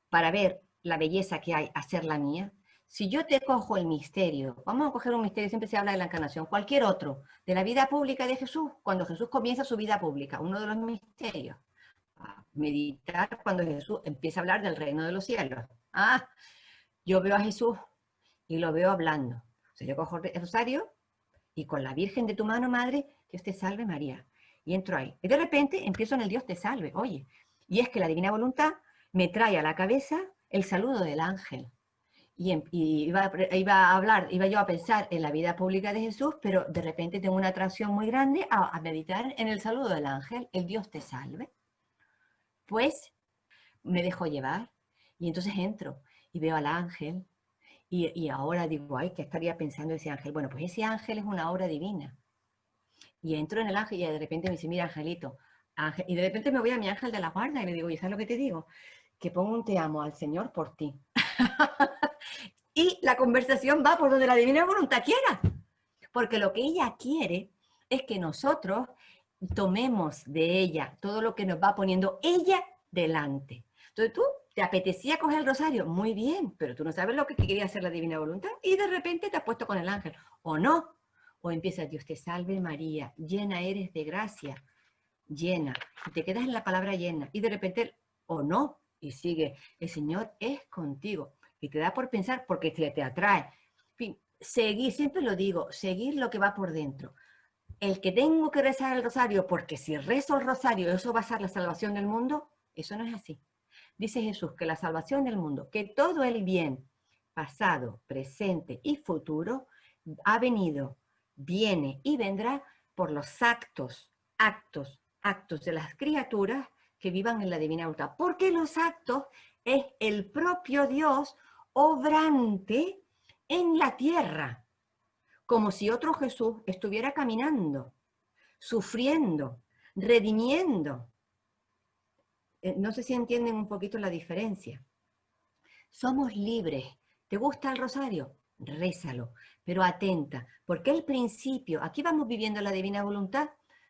para ver la belleza que hay hacer la mía? Si yo te cojo el misterio, vamos a coger un misterio, siempre se habla de la encarnación, cualquier otro, de la vida pública de Jesús, cuando Jesús comienza su vida pública, uno de los misterios, meditar cuando Jesús empieza a hablar del reino de los cielos. Ah, yo veo a Jesús y lo veo hablando. O sea, yo cojo el rosario y con la Virgen de tu mano, Madre, Dios te salve María. Y entro ahí. Y de repente empiezo en el Dios te salve. Oye, y es que la divina voluntad me trae a la cabeza el saludo del ángel. Y iba a hablar, iba yo a pensar en la vida pública de Jesús, pero de repente tengo una atracción muy grande a meditar en el saludo del ángel, el Dios te salve. Pues me dejo llevar y entonces entro y veo al ángel y ahora digo, ay, ¿qué estaría pensando ese ángel? Bueno, pues ese ángel es una obra divina. Y entro en el ángel y de repente me dice, mira, angelito, ángel, y de repente me voy a mi ángel de la guarda y le digo, ¿y sabes lo que te digo? Que pongo un te amo al Señor por ti. Y la conversación va por donde la divina voluntad quiera. Porque lo que ella quiere es que nosotros tomemos de ella todo lo que nos va poniendo ella delante. Entonces tú te apetecía coger el rosario, muy bien, pero tú no sabes lo que quería hacer la divina voluntad y de repente te has puesto con el ángel, o no, o empieza, Dios te salve María, llena eres de gracia, llena, y te quedas en la palabra llena, y de repente, o no, y sigue, el Señor es contigo, y te da por pensar porque te atrae. En fin, seguir, siempre lo digo, seguir lo que va por dentro. El que tengo que rezar el rosario, porque si rezo el rosario, eso va a ser la salvación del mundo, eso no es así. Dice Jesús que la salvación del mundo, que todo el bien, pasado, presente y futuro, ha venido, viene y vendrá por los actos de las criaturas que vivan en la divina voluntad. Porque los actos es el propio Dios obrante en la tierra, como si otro Jesús estuviera caminando, sufriendo, redimiendo. No sé si entienden un poquito la diferencia. Somos libres. ¿Te gusta el rosario? Rézalo, pero atenta, porque el principio, aquí vamos viviendo la divina voluntad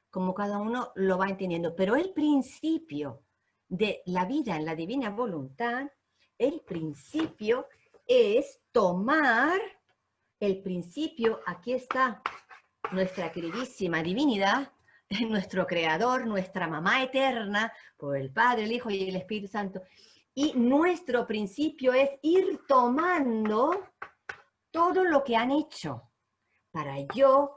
como cada uno lo va entendiendo, pero el principio de la vida en la divina voluntad, el principio es tomar, el principio, aquí está nuestra queridísima divinidad, nuestro creador, nuestra mamá eterna, por el Padre, el Hijo y el Espíritu Santo. Y nuestro principio es ir tomando todo lo que han hecho. Para yo,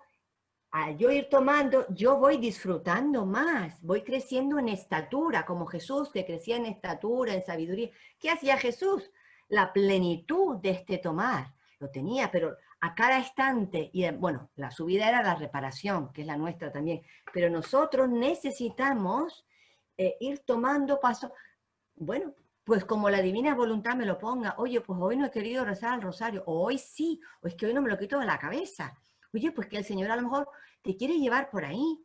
al yo ir tomando, yo voy disfrutando más, voy creciendo en estatura, como Jesús que crecía en estatura, en sabiduría. ¿Qué hacía Jesús? La plenitud de este tomar. Lo tenía, pero a cada instante, y bueno, la subida era la reparación, que es la nuestra también, pero nosotros necesitamos ir tomando paso. Bueno, pues como la divina voluntad me lo ponga, oye, pues hoy no he querido rezar el rosario, o hoy sí, o es que hoy no me lo quito de la cabeza. Oye, pues que el Señor a lo mejor te quiere llevar por ahí.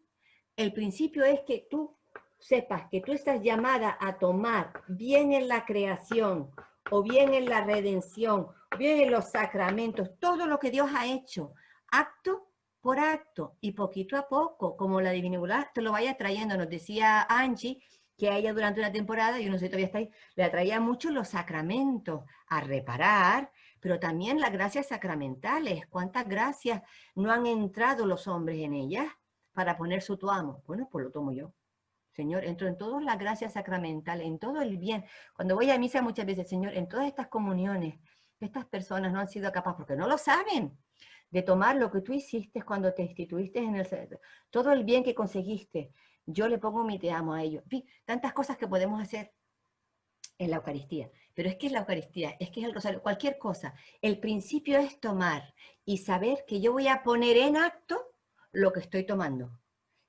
El principio es que tú sepas que tú estás llamada a tomar bien en la creación, o bien en la redención, o bien en los sacramentos, todo lo que Dios ha hecho, acto por acto y poquito a poco, como la divinidad te lo vaya trayendo. Nos decía Angie que a ella durante una temporada, yo no sé, todavía está ahí, le atraía mucho los sacramentos a reparar, pero también las gracias sacramentales. ¿Cuántas gracias no han entrado los hombres en ellas para poner su amo? Bueno, pues lo tomo yo. Señor, entro en todas las gracias sacramentales, en todo el bien. Cuando voy a misa muchas veces, Señor, en todas estas comuniones, estas personas no han sido capaces, porque no lo saben, de tomar lo que tú hiciste cuando te instituiste en el... Todo el bien que conseguiste, yo le pongo mi te amo a ellos. Tantas cosas que podemos hacer en la Eucaristía. Pero es que es la Eucaristía, es que es el rosario, cualquier cosa. El principio es tomar y saber que yo voy a poner en acto lo que estoy tomando.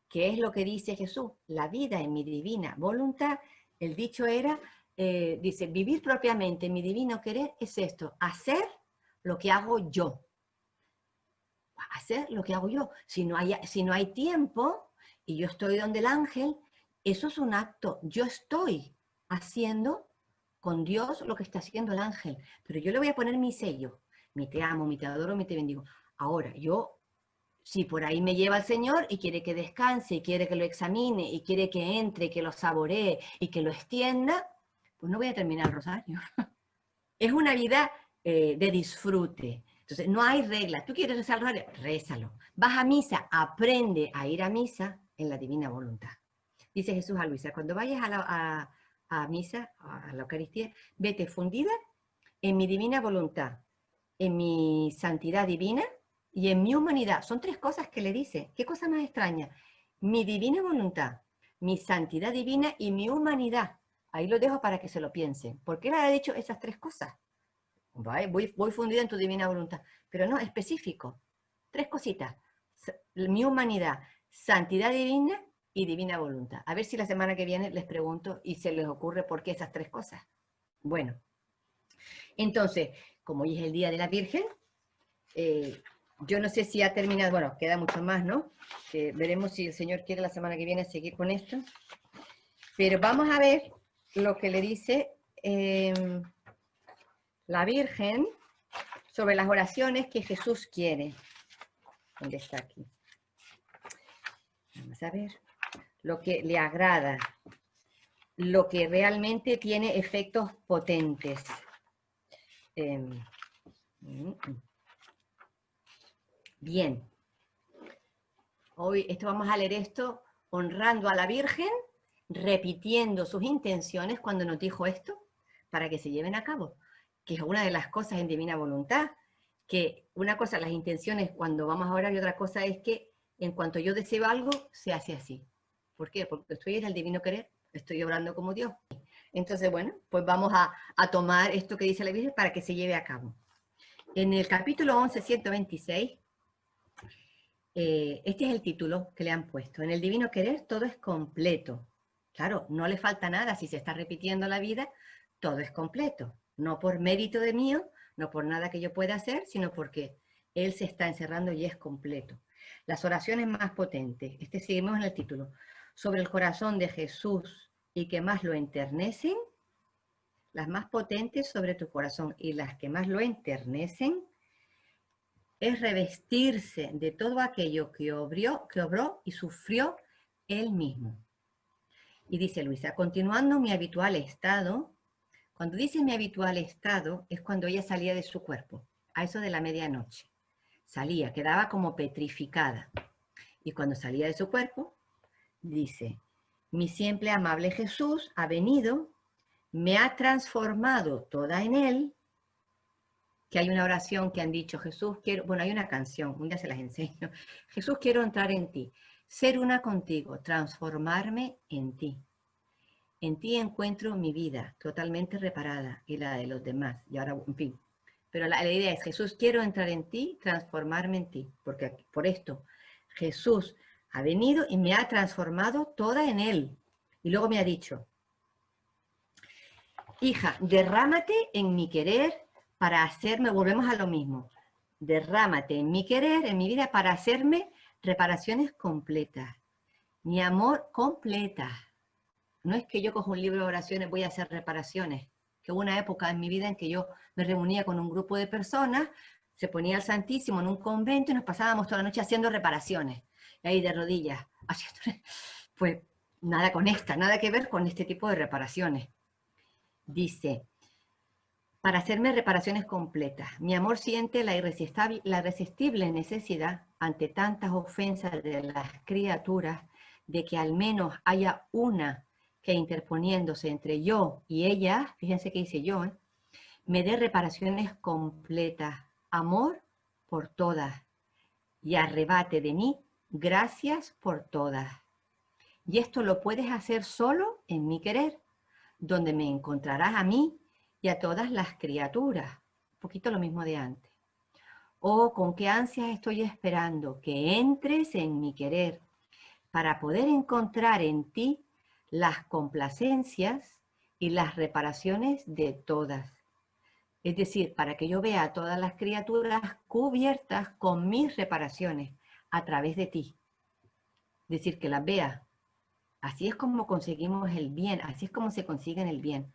Que es lo que dice Jesús, la vida en mi divina voluntad. El dicho era, dice, vivir propiamente en mi divino querer es esto, hacer lo que hago yo. Hacer lo que hago yo. Si no hay tiempo y yo estoy donde el ángel, eso es un acto. Yo estoy haciendo con Dios lo que está haciendo el ángel, pero yo le voy a poner mi sello, mi te amo, mi te adoro, mi te bendigo. Ahora, yo, si por ahí me lleva el Señor y quiere que descanse, y quiere que lo examine, y quiere que entre, que lo saboree y que lo extienda, pues no voy a terminar el rosario. Es una vida de disfrute. Entonces, no hay reglas. ¿Tú quieres rezar el rosario? Rézalo. Vas a misa, aprende a ir a misa en la divina voluntad. Dice Jesús a Luisa, cuando vayas a misa, a la Eucaristía, vete fundida en mi divina voluntad, en mi santidad divina y en mi humanidad. Son tres cosas que le dice. ¿Qué cosa más extraña? Mi divina voluntad, mi santidad divina y mi humanidad. Ahí lo dejo para que se lo piensen. ¿Por qué le ha dicho esas tres cosas? Voy fundida en tu divina voluntad. Pero no, específico. Tres cositas. Mi humanidad, santidad divina y divina voluntad. A ver si la semana que viene les pregunto y se les ocurre por qué esas tres cosas. Bueno, entonces, como hoy es el Día de la Virgen, yo no sé si ha terminado, bueno, queda mucho más, ¿no? Veremos si el Señor quiere la semana que viene seguir con esto. Pero vamos a ver lo que le dice la Virgen sobre las oraciones que Jesús quiere. ¿Dónde está aquí? Vamos a ver. Lo que le agrada, lo que realmente tiene efectos potentes. Bien. Hoy vamos a leer esto honrando a la Virgen, repitiendo sus intenciones cuando nos dijo esto, para que se lleven a cabo, que es una de las cosas en divina voluntad, que una cosa, las intenciones cuando vamos a orar, y otra cosa es que en cuanto yo deseo algo, se hace así. ¿Por qué? Porque estoy en el divino querer, estoy obrando como Dios. Entonces, bueno, pues vamos a tomar esto que dice la Virgen para que se lleve a cabo. En el capítulo 11, 126, este es el título que le han puesto. En el divino querer todo es completo. Claro, no le falta nada. Si se está repitiendo la vida, todo es completo. No por mérito de mío, no por nada que yo pueda hacer, sino porque Él se está encerrando y es completo. Las oraciones más potentes, seguimos en el título, sobre el corazón de Jesús y que más lo enternecen, las más potentes sobre tu corazón y las que más lo enternecen, es revestirse de todo aquello que obró y sufrió Él mismo. Y dice Luisa, continuando mi habitual estado, cuando dice mi habitual estado, es cuando ella salía de su cuerpo, a eso de la medianoche. Salía, quedaba como petrificada. Y cuando salía de su cuerpo, dice, mi siempre amable Jesús ha venido, me ha transformado toda en Él, que hay una oración que han dicho, Jesús quiero, bueno, hay una canción, un día se las enseño, Jesús quiero entrar en ti, ser una contigo, transformarme en ti. En ti encuentro mi vida totalmente reparada y la de los demás. Y ahora, en fin, pero la idea es, Jesús quiero entrar en ti, transformarme en ti, porque por esto Jesús ha venido y me ha transformado toda en Él. Y luego me ha dicho, hija, derrámate en mi querer para hacerme, volvemos a lo mismo, derrámate en mi querer, en mi vida, para hacerme reparaciones completas. Mi amor completa. No es que yo cojo un libro de oraciones, voy a hacer reparaciones. Que hubo una época en mi vida en que yo me reunía con un grupo de personas, se ponía el Santísimo en un convento y nos pasábamos toda la noche haciendo reparaciones. Y ahí de rodillas. Pues nada con esta, nada que ver con este tipo de reparaciones. Dice, para hacerme reparaciones completas. Mi amor siente la irresistible necesidad ante tantas ofensas de las criaturas de que al menos haya una que interponiéndose entre yo y ella, fíjense que dice yo, me dé reparaciones completas, amor por todas, y arrebate de mí gracias por todas. Y esto lo puedes hacer solo en mi querer, donde me encontrarás a mí y a todas las criaturas. Un poquito lo mismo de antes. Oh, con qué ansias estoy esperando que entres en mi querer para poder encontrar en ti las complacencias y las reparaciones de todas. Es decir, para que yo vea a todas las criaturas cubiertas con mis reparaciones a través de ti. Es decir, que las vea. Así es como conseguimos el bien, así es como se consigue el bien.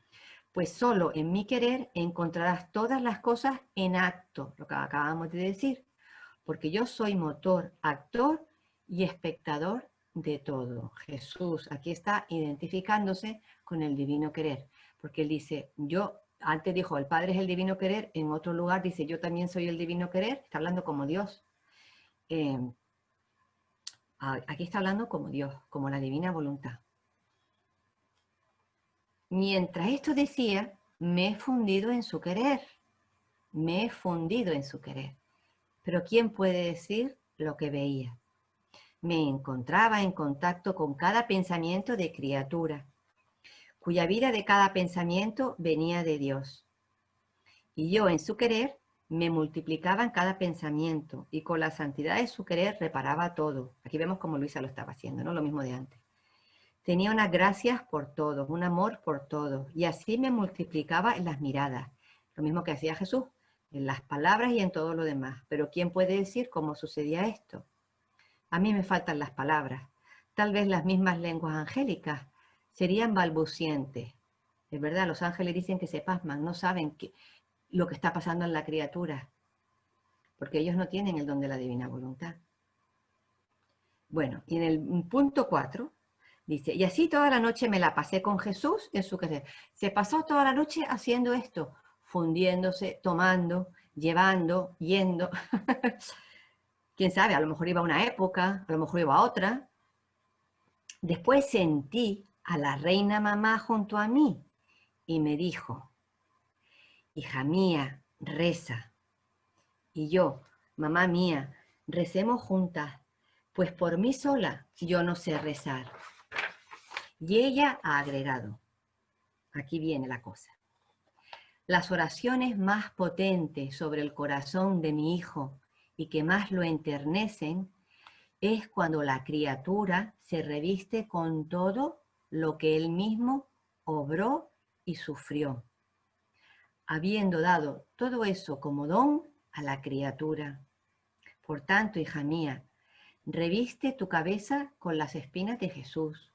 Pues solo en mi querer encontrarás todas las cosas en acto, lo que acabamos de decir, porque yo soy motor, actor y espectador de todo. Jesús aquí está identificándose con el divino querer, porque él dice, yo antes dijo, el Padre es el divino querer, en otro lugar dice, yo también soy el divino querer, está hablando como Dios. Aquí está hablando como Dios, como la divina voluntad. Mientras esto decía, me he fundido en su querer, me he fundido en su querer. Pero ¿quién puede decir lo que veía? Me encontraba en contacto con cada pensamiento de criatura, cuya vida de cada pensamiento venía de Dios. Y yo en su querer me multiplicaba en cada pensamiento y con la santidad de su querer reparaba todo. Aquí vemos como Luisa lo estaba haciendo, ¿no? Lo mismo de antes. Tenía unas gracias por todos, un amor por todos, y así me multiplicaba en las miradas, lo mismo que hacía Jesús, en las palabras y en todo lo demás. Pero ¿quién puede decir cómo sucedía esto? A mí me faltan las palabras. Tal vez las mismas lenguas angélicas serían balbucientes. Es verdad, los ángeles dicen que se pasman, no saben lo que está pasando en la criatura, porque ellos no tienen el don de la divina voluntad. Bueno, y en el punto 4 dice, y así toda la noche me la pasé con Jesús en su querer. Se pasó toda la noche haciendo esto, fundiéndose, tomando, llevando, yendo. Quién sabe, a lo mejor iba a una época, a lo mejor iba a otra. Después sentí a la reina mamá junto a mí y me dijo, hija mía, reza. Y yo, mamá mía, recemos juntas, pues por mí sola yo no sé rezar. Y ella ha agregado, aquí viene la cosa, las oraciones más potentes sobre el corazón de mi hijo y que más lo enternecen es cuando la criatura se reviste con todo lo que él mismo obró y sufrió, habiendo dado todo eso como don a la criatura. Por tanto, hija mía, reviste tu cabeza con las espinas de Jesús,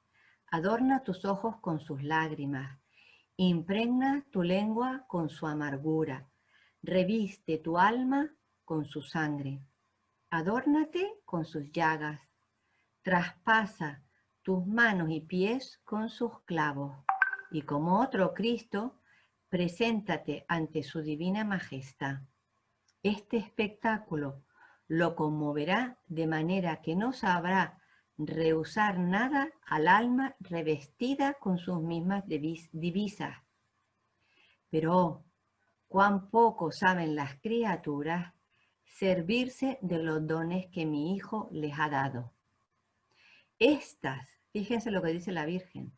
adorna tus ojos con sus lágrimas, impregna tu lengua con su amargura, reviste tu alma con su sangre, adórnate con sus llagas, traspasa tus manos y pies con sus clavos, y como otro Cristo, preséntate ante su divina majestad. Este espectáculo lo conmoverá de manera que no sabrá rehusar nada al alma revestida con sus mismas divisas. Pero, oh, cuán poco saben las criaturas servirse de los dones que mi Hijo les ha dado. Estas, fíjense lo que dice la Virgen,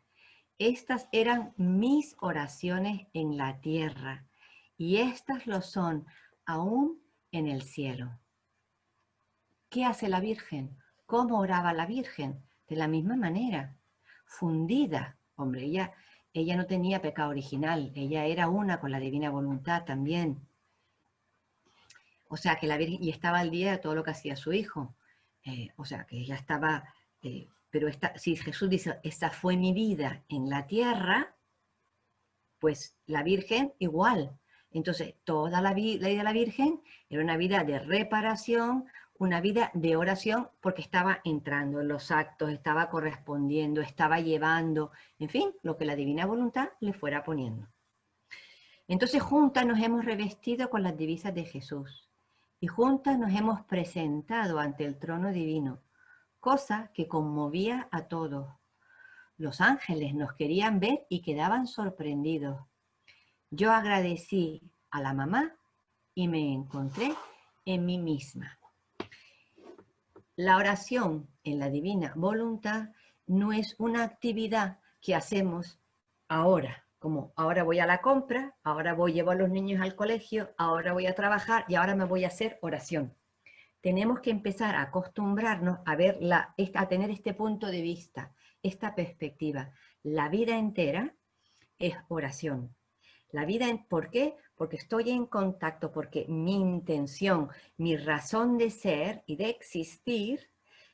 estas eran mis oraciones en la tierra y estas lo son aún en el cielo. ¿Qué hace la Virgen? ¿Cómo oraba la Virgen? De la misma manera, fundida. Hombre, ella no tenía pecado original, ella era una con la divina voluntad también. O sea, que la Virgen, y estaba al día de todo lo que hacía su hijo. O sea, que ella estaba, pero si Jesús dice, esta fue mi vida en la tierra, pues la Virgen igual. Entonces, toda la vida de la Virgen era una vida de reparación, una vida de oración, porque estaba entrando en los actos, estaba correspondiendo, estaba llevando, en fin, lo que la divina voluntad le fuera poniendo. Entonces, juntas nos hemos revestido con las divisas de Jesús y juntas nos hemos presentado ante el trono divino, cosa que conmovía a todos. Los ángeles nos querían ver y quedaban sorprendidos. Yo agradecí a la mamá y me encontré en mí misma. La oración en la divina voluntad no es una actividad que hacemos ahora, como ahora voy a la compra, ahora llevo a los niños al colegio, ahora voy a trabajar y ahora me voy a hacer oración. Tenemos que empezar a acostumbrarnos a ver a tener este punto de vista, esta perspectiva. La vida entera es oración. La vida, ¿por qué? Porque estoy en contacto, porque mi intención, mi razón de ser y de existir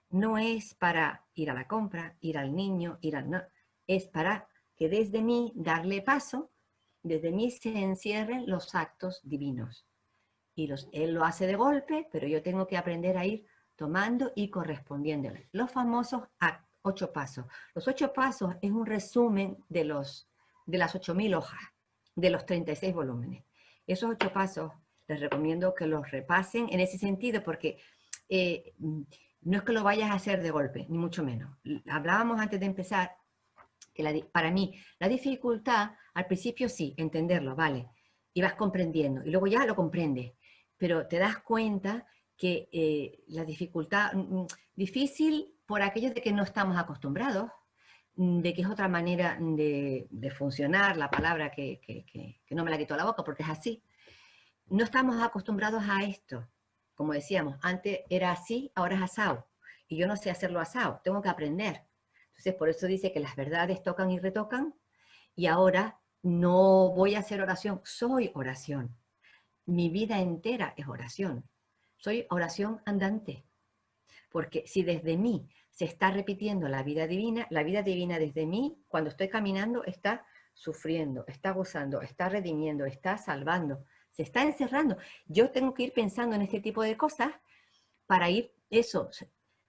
no es para ir a la compra, ir al niño, no, es para que desde mí darle paso, desde mí se encierren los actos divinos. Y él lo hace de golpe, pero yo tengo que aprender a ir tomando y correspondiéndole. Los famosos 8 pasos. Los 8 pasos es un resumen de las 8.000 hojas. de los 36 volúmenes. Esos 8 pasos les recomiendo que los repasen en ese sentido, porque no es que lo vayas a hacer de golpe, ni mucho menos. Hablábamos antes de empezar que para mí la dificultad, al principio sí, entenderlo, vale, y vas comprendiendo, y luego ya lo comprendes, pero te das cuenta que la dificultad, difícil por aquello de que no estamos acostumbrados, de que es otra manera de funcionar, la palabra que no me la quito a la boca porque es así. No estamos acostumbrados a esto. Como decíamos, antes era así, ahora es asado. Y yo no sé hacerlo asado, tengo que aprender. Entonces, por eso dice que las verdades tocan y retocan. Y ahora no voy a hacer oración, soy oración. Mi vida entera es oración. Soy oración andante. Porque si desde mí se está repitiendo la vida divina desde mí, cuando estoy caminando, está sufriendo, está gozando, está redimiendo, está salvando, se está encerrando. Yo tengo que ir pensando en este tipo de cosas para ir, eso,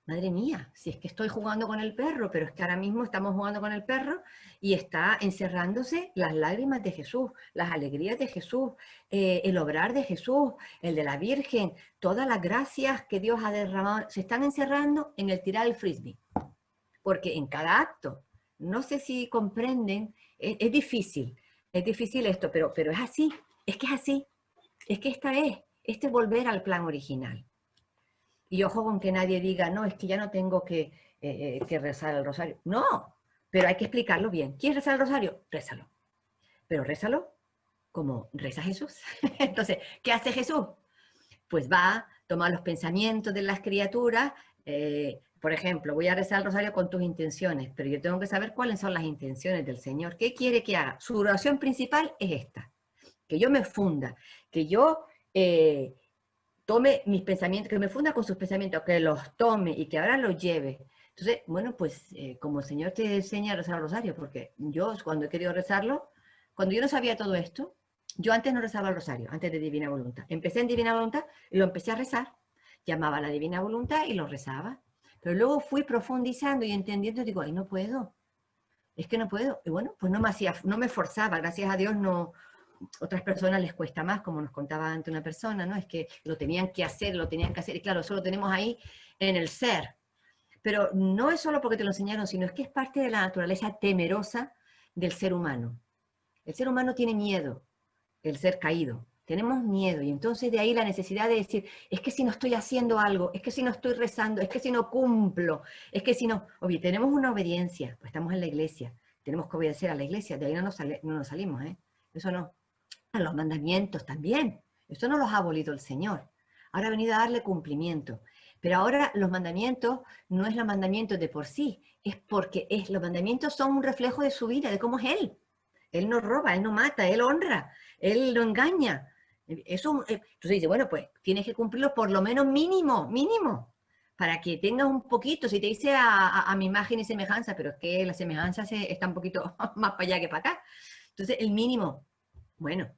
madre mía, si es que estoy jugando con el perro, pero es que ahora mismo estamos jugando con el perro y está encerrándose las lágrimas de Jesús, las alegrías de Jesús, el obrar de Jesús, el de la Virgen, todas las gracias que Dios ha derramado, se están encerrando en el tirar el frisbee. Porque en cada acto, no sé si comprenden, es difícil esto, pero es así, es que es así, es que este es volver al plan original. Y ojo con que nadie diga, no, es que ya no tengo que rezar el rosario. No, pero hay que explicarlo bien. ¿Quieres rezar el rosario? Rézalo. Pero rézalo como reza Jesús. Entonces, ¿qué hace Jesús? Pues va, toma los pensamientos de las criaturas. Por ejemplo, voy a rezar el rosario con tus intenciones, pero yo tengo que saber cuáles son las intenciones del Señor. ¿Qué quiere que haga? Su oración principal es esta. Que yo me funda, que yo tome mis pensamientos, que me funda con sus pensamientos, que los tome y que ahora los lleve. Entonces, bueno, pues como el Señor te enseña a rezar el rosario, porque yo cuando he querido rezarlo, cuando yo no sabía todo esto, yo antes no rezaba el rosario, antes de Divina Voluntad. Empecé en Divina Voluntad y lo empecé a rezar. Llamaba a la Divina Voluntad y lo rezaba. Pero luego fui profundizando y entendiendo y digo, ay, no puedo. Es que no puedo. Y bueno, pues no me forzaba, gracias a Dios no, otras personas les cuesta más, como nos contaba antes una persona, ¿no? Es que lo tenían que hacer, y claro, eso lo tenemos ahí en el ser. Pero no es solo porque te lo enseñaron, sino es que es parte de la naturaleza temerosa del ser humano. El ser humano tiene miedo, el ser caído. Tenemos miedo y entonces de ahí la necesidad de decir, es que si no estoy haciendo algo, es que si no estoy rezando, es que si no cumplo, es que si no, obvio, tenemos una obediencia, pues estamos en la iglesia, tenemos que obedecer a la iglesia, de ahí no nos salimos, ¿eh? Eso no. A los mandamientos también. Esto no los ha abolido el Señor. Ahora ha venido a darle cumplimiento. Pero ahora los mandamientos no es los mandamientos de por sí, es porque los mandamientos son un reflejo de su vida, de cómo es Él. Él no roba, Él no mata, Él honra, Él no engaña. Entonces dice, bueno, pues tienes que cumplirlo por lo menos mínimo, para que tengas un poquito, si te dice a mi imagen y semejanza, pero es que la semejanza está un poquito más para allá que para acá. Entonces el mínimo, bueno,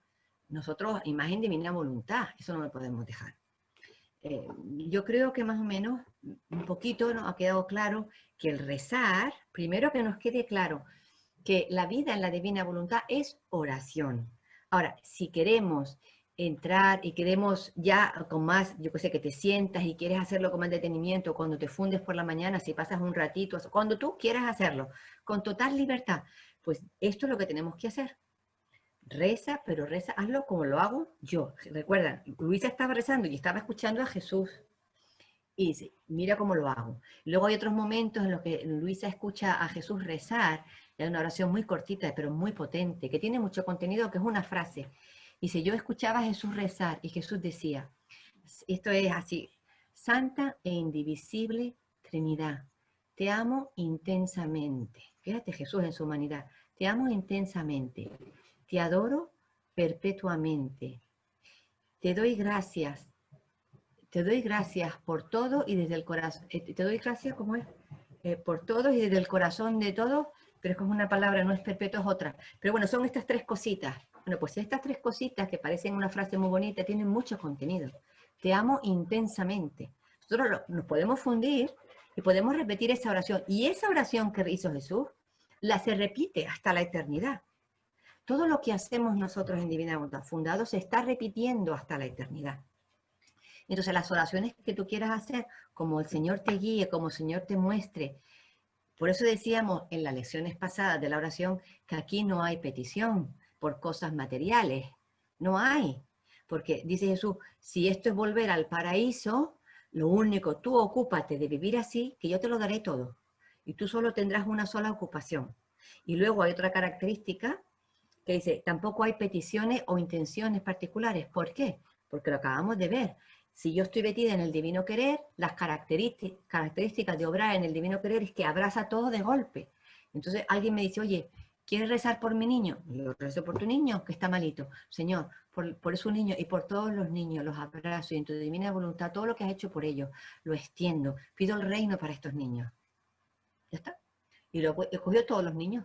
nosotros, imagen divina voluntad, eso no lo podemos dejar. Yo creo que más o menos, un poquito nos ha quedado claro que el rezar, primero que nos quede claro que la vida en la divina voluntad es oración. Ahora, si queremos entrar y queremos ya con más, yo que sé, que te sientas y quieres hacerlo con más detenimiento, cuando te fundes por la mañana, si pasas un ratito, cuando tú quieras hacerlo, con total libertad, pues esto es lo que tenemos que hacer. Reza, pero reza, hazlo como lo hago yo. Recuerda, Luisa estaba rezando y estaba escuchando a Jesús. Y dice, mira cómo lo hago. Luego hay otros momentos en los que Luisa escucha a Jesús rezar, y hay una oración muy cortita, pero muy potente, que tiene mucho contenido, que es una frase. Dice, yo escuchaba a Jesús rezar y Jesús decía, esto es así, Santa e indivisible Trinidad, te amo intensamente. Fíjate Jesús en su humanidad, te amo intensamente. Te adoro perpetuamente. Te doy gracias por todo y desde el corazón. Te doy gracias, ¿cómo es? Por todo y desde el corazón de todos, pero es como una palabra, no es perpetuo, es otra. Pero bueno, son estas tres cositas. Bueno, pues estas tres cositas que parecen una frase muy bonita, tienen mucho contenido. Te amo intensamente. Nosotros nos podemos fundir y podemos repetir esa oración. Y esa oración que hizo Jesús, se repite hasta la eternidad. Todo lo que hacemos nosotros en Divina Voluntad Fundado se está repitiendo hasta la eternidad. Entonces las oraciones que tú quieras hacer, como el Señor te guíe, como el Señor te muestre. Por eso decíamos en las lecciones pasadas de la oración que aquí no hay petición por cosas materiales. No hay. Porque dice Jesús, si esto es volver al paraíso, lo único, tú ocúpate de vivir así, que yo te lo daré todo. Y tú solo tendrás una sola ocupación. Y luego hay otra característica que dice, tampoco hay peticiones o intenciones particulares. ¿Por qué? Porque lo acabamos de ver. Si yo estoy metida en el divino querer, las características de obrar en el divino querer es que abraza todo de golpe. Entonces alguien me dice, oye, ¿quieres rezar por mi niño? Yo rezo por tu niño, que está malito. Señor, por su niño y por todos los niños, los abrazo y en tu divina voluntad, todo lo que has hecho por ellos, lo extiendo. Pido el reino para estos niños. Ya está. Y luego escogió todos los niños.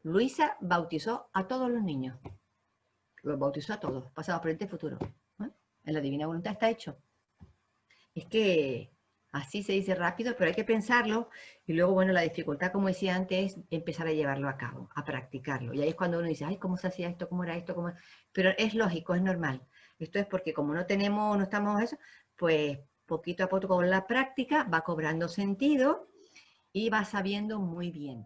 Luisa bautizó a todos los niños. Los bautizó a todos, pasado, presente y futuro. En la divina voluntad está hecho. Es que así se dice rápido, pero hay que pensarlo. Y luego, bueno, la dificultad, como decía antes, es empezar a llevarlo a cabo, a practicarlo. Y ahí es cuando uno dice, ay, ¿cómo se hacía esto? ¿Cómo era esto? ¿Cómo? Pero es lógico, es normal. Esto es porque como no estamos eso, pues poquito a poco con la práctica va cobrando sentido y va sabiendo muy bien.